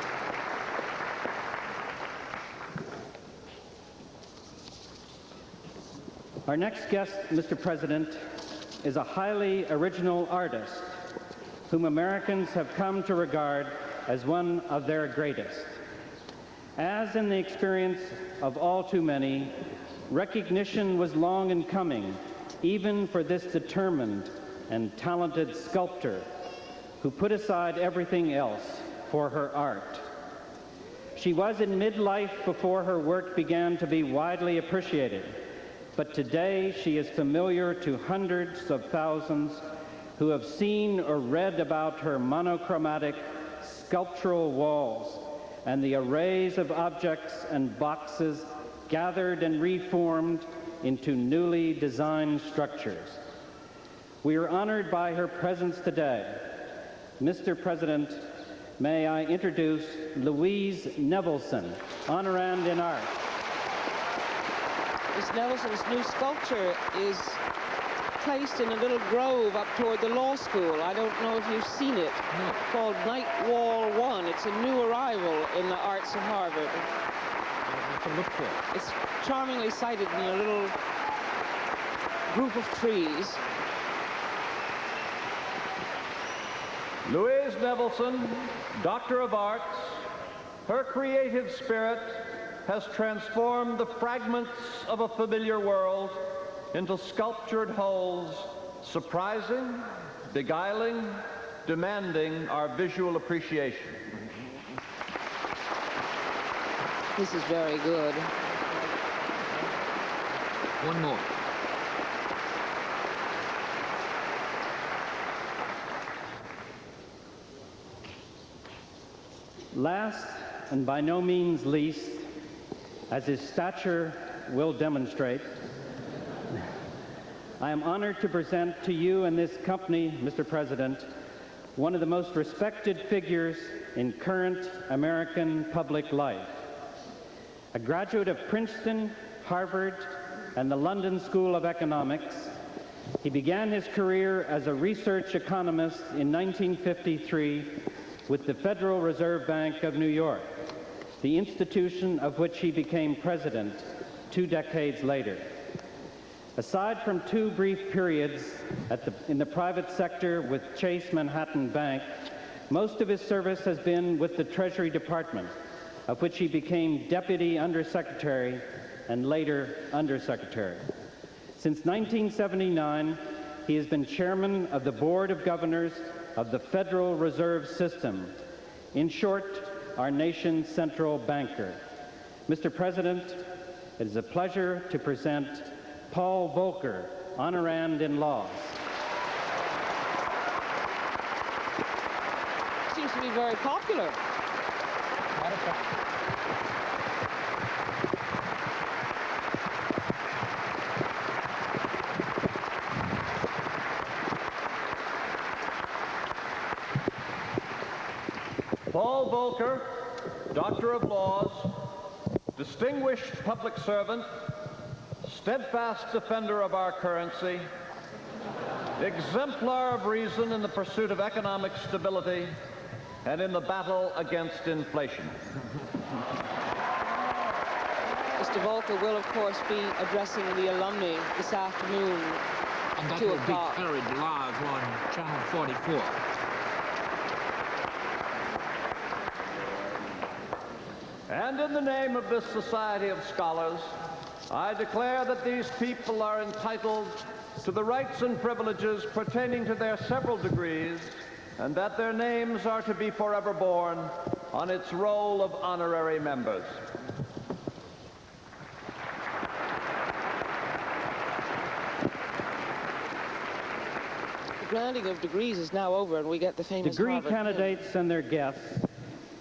Our next guest, Mr. President, is a highly original artist whom Americans have come to regard as one of their greatest. As in the experience of all too many, recognition was long in coming, even for this determined and talented sculptor who put aside everything else for her art. She was in midlife before her work began to be widely appreciated, but today she is familiar to hundreds of thousands who have seen or read about her monochromatic sculptural walls and the arrays of objects and boxes gathered and reformed into newly designed structures. We are honored by her presence today. Mr. President, may I introduce Louise Nevelson, honorand in art. Miss Nevelson's new sculpture is placed in a little grove up toward the law school. I don't know if you've seen it. No. Called Night Wall 1. It's a new arrival in the arts of Harvard. I'll have to look for it. It's charmingly sited in a little group of trees. Louise Nevelson, Doctor of Arts, her creative spirit has transformed the fragments of a familiar world into sculptured wholes, surprising, beguiling, demanding our visual appreciation. This is very good. One more. Last, and by no means least, as his stature will demonstrate, I am honored to present to you and this company, Mr. President, one of the most respected figures in current American public life. A graduate of Princeton, Harvard, and the London School of Economics, he began his career as a research economist in 1953 with the Federal Reserve Bank of New York, the institution of which he became president 2 decades later. Aside from 2 brief periods in the private sector with Chase Manhattan Bank, most of his service has been with the Treasury Department, of which he became Deputy Undersecretary and later Undersecretary. Since 1979, he has been chairman of the Board of Governors of the Federal Reserve System, in short, our nation's central banker. Mr. President, it is a pleasure to present Paul Volcker, honorand in law. Seems to be very popular. Paul Volcker, Doctor of Laws, distinguished public servant, steadfast defender of our currency, exemplar of reason in the pursuit of economic stability and in the battle against inflation. Mr. Volcker will, of course, be addressing the alumni this afternoon And that at 2 will o'clock. be carried live on Channel 44. And in the name of this Society of Scholars, I declare that these people are entitled to the rights and privileges pertaining to their several degrees, and that their names are to be forever borne on its roll of honorary members. The granting of degrees is now over, and we get the famous Degree Harvard candidates and their guests,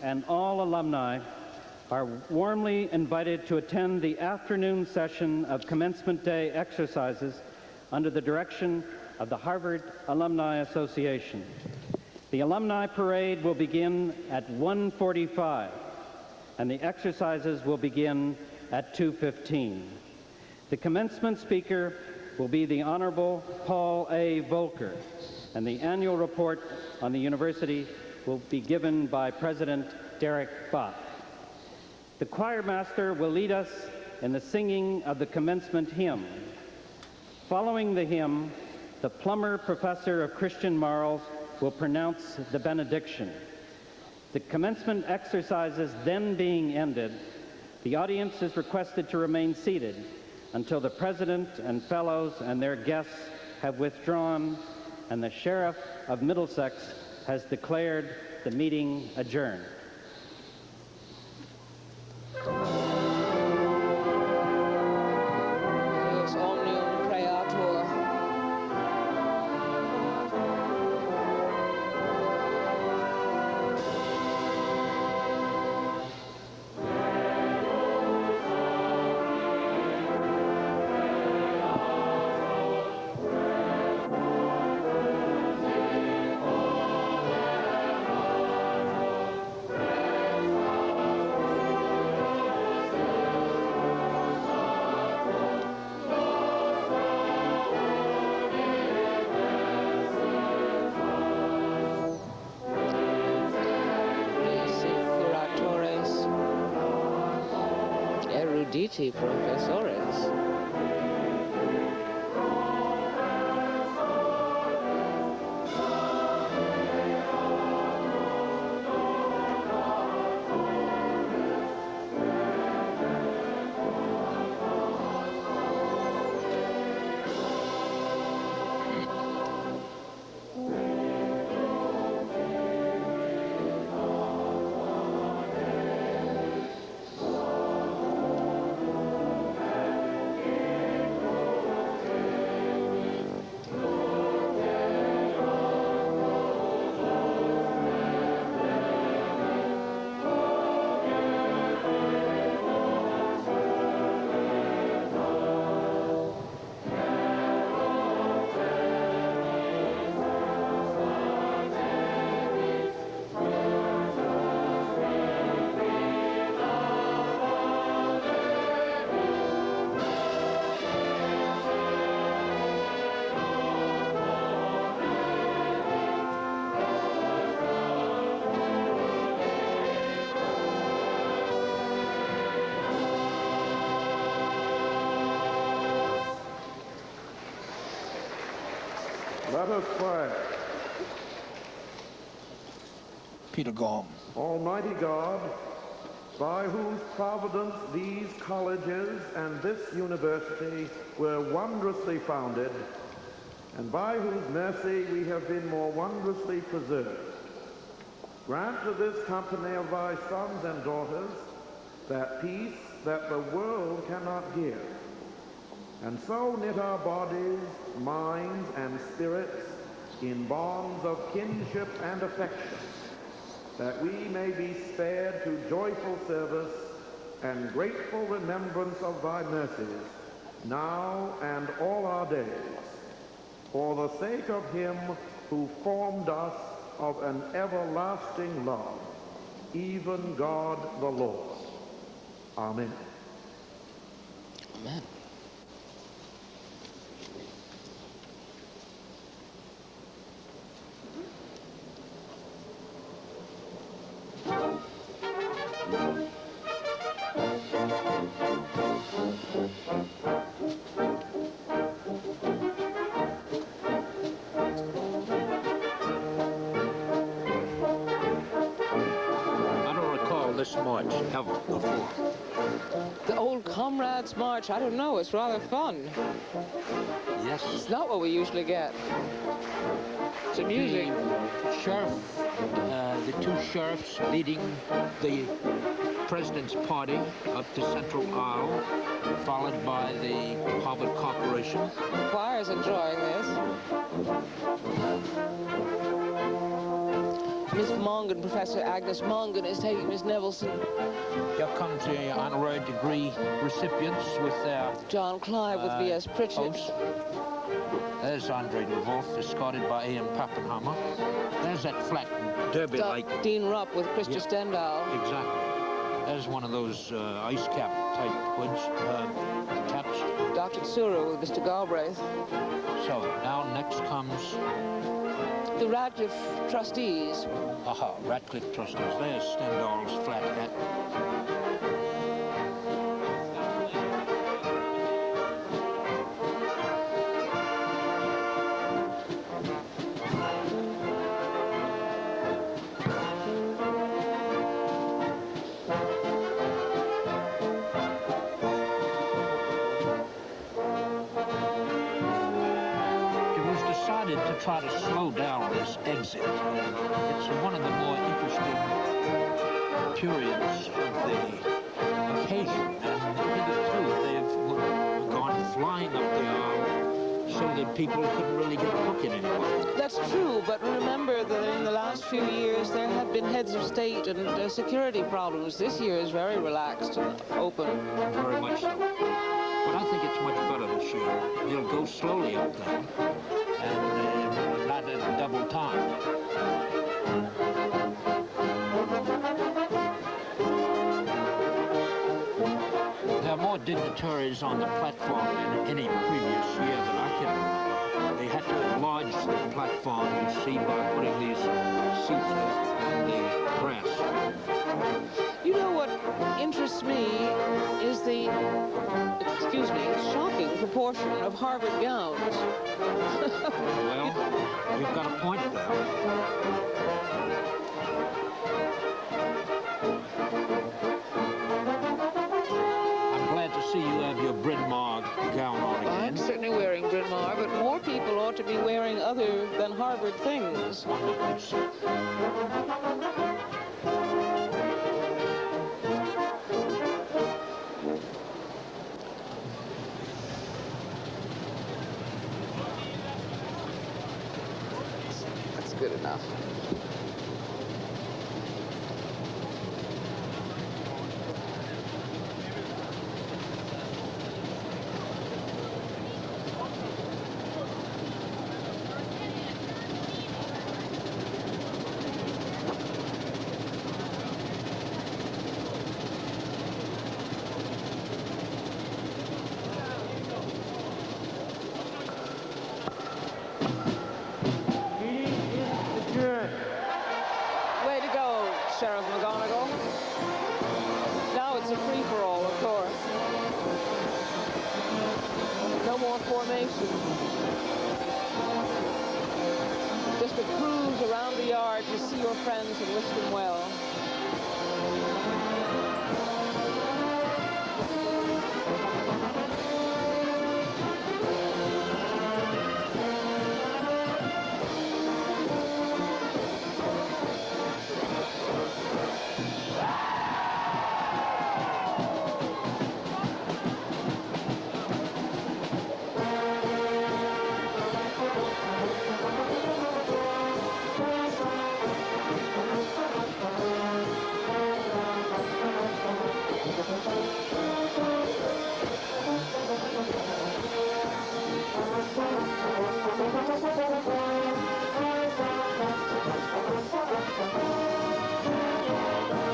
and all alumni, are warmly invited to attend the afternoon session of Commencement Day exercises under the direction of the Harvard Alumni Association. The Alumni Parade will begin at 1:45, and the exercises will begin at 2:15. The commencement speaker will be the Honorable Paul A. Volcker, and the annual report on the university will be given by President Derek Bott. The choir master will lead us in the singing of the commencement hymn. Following the hymn, the Plummer Professor of Christian Morals will pronounce the benediction. The commencement exercises then being ended, the audience is requested to remain seated until the President and Fellows and their guests have withdrawn and the Sheriff of Middlesex has declared the meeting adjourned. Deus omnium creator. Eruditi professores. Let us pray. Peter Gorm. Almighty God, by whose providence these colleges and this university were wondrously founded, and by whose mercy we have been more wondrously preserved, grant to this company of thy sons and daughters that peace that the world cannot give, and so knit our bodies, minds, and spirits in bonds of kinship and affection, that we may be spared to joyful service and grateful remembrance of thy mercies, now and all our days, for the sake of him who formed us of an everlasting love, even God the Lord. Amen. Amen. This march ever before. The old Comrades March, I don't know, it's rather fun. Yes. It's not what we usually get. It's amusing. The sheriff, the two sheriffs leading the president's party up to Central Aisle, followed by the Harvard Corporation. The choir's enjoying this. Miss Mongan, Professor Agnes Mongan, is taking Miss Nevelson. Here comes the honorary degree recipients with their... John Clive with V.S. Pritchett. There's Andre DeVolf, escorted by A.M. Pappenhammer. There's that flat derby-like... Dean Rupp with Christa Stendhal. Exactly. There's one of those ice cap type hoods, caps. Dr. Tsuru with Mr. Galbraith. So, now next comes... the Radcliffe trustees. Aha, Radcliffe trustees. There's Stendhal's flat hat. To try to slow down this exit. It's one of the more interesting periods of the occasion, and hitherto they've gone flying up the aisle so that people couldn't really get a look at anyone. That's true, but remember that in the last few years there have been heads of state and security problems. This year is very relaxed and open. Very much so. But I think it's much better this year. They'll go slowly up there. And not at double time. There are more dignitaries on the platform than any previous year that I can remember. They had to enlarge the platform, you see, by putting these seats on the grass. You know what interests me is the, excuse me, shocking proportion of Harvard gowns. Well, you've got a point there. I'm glad to see you have your Bryn Mawr gown on again. I'm certainly wearing Bryn Mawr, but more people ought to be wearing other than Harvard things. Good enough. Way to go, Sheriff McGonigal. Now it's a free-for-all, of course. No more formation. the cruise around the yard to see your friends and wish them well.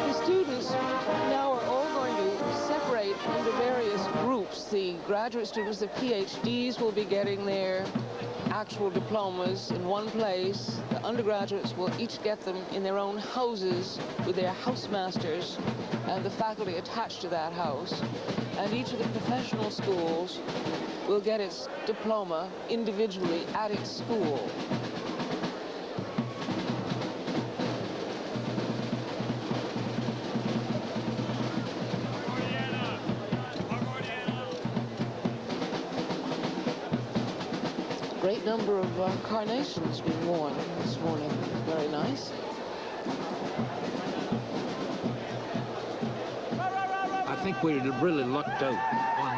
The students now are all going to separate into various groups. The graduate students, the PhDs, will be getting their actual diplomas in one place. The undergraduates will each get them in their own houses with their housemasters and the faculty attached to that house. And each of the professional schools will get its diploma individually at its school. Great number of carnations being worn this morning. Very nice. I think we really lucked out on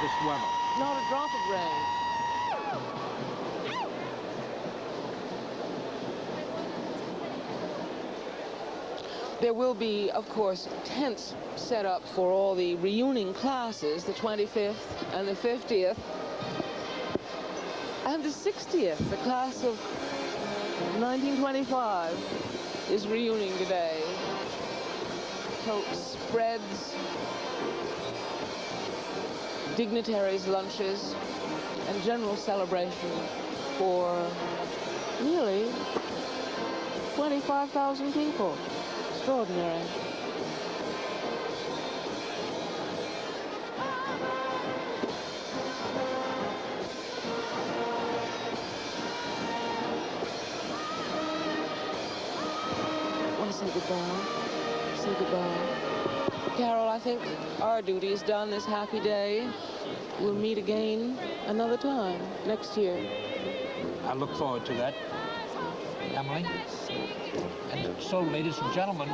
this weather. Not a drop of rain. There will be, of course, tents set up for all the reunion classes, the 25th and the 50th. And the 60th, the class of 1925, is reuniting today. So spreads, dignitaries' lunches, and general celebration for nearly 25,000 people. Extraordinary. Say goodbye. Say goodbye. Carol, I think our duty is done this happy day. We'll meet again another time next year. I look forward to that, Emily. And so, ladies and gentlemen,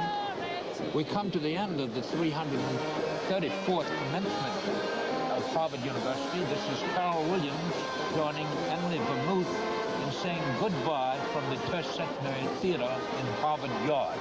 we come to the end of the 334th commencement of Harvard University. This is Carol Williams joining Emily Vermouth in saying goodbye from the Tercentenary Theater in Harvard Yard.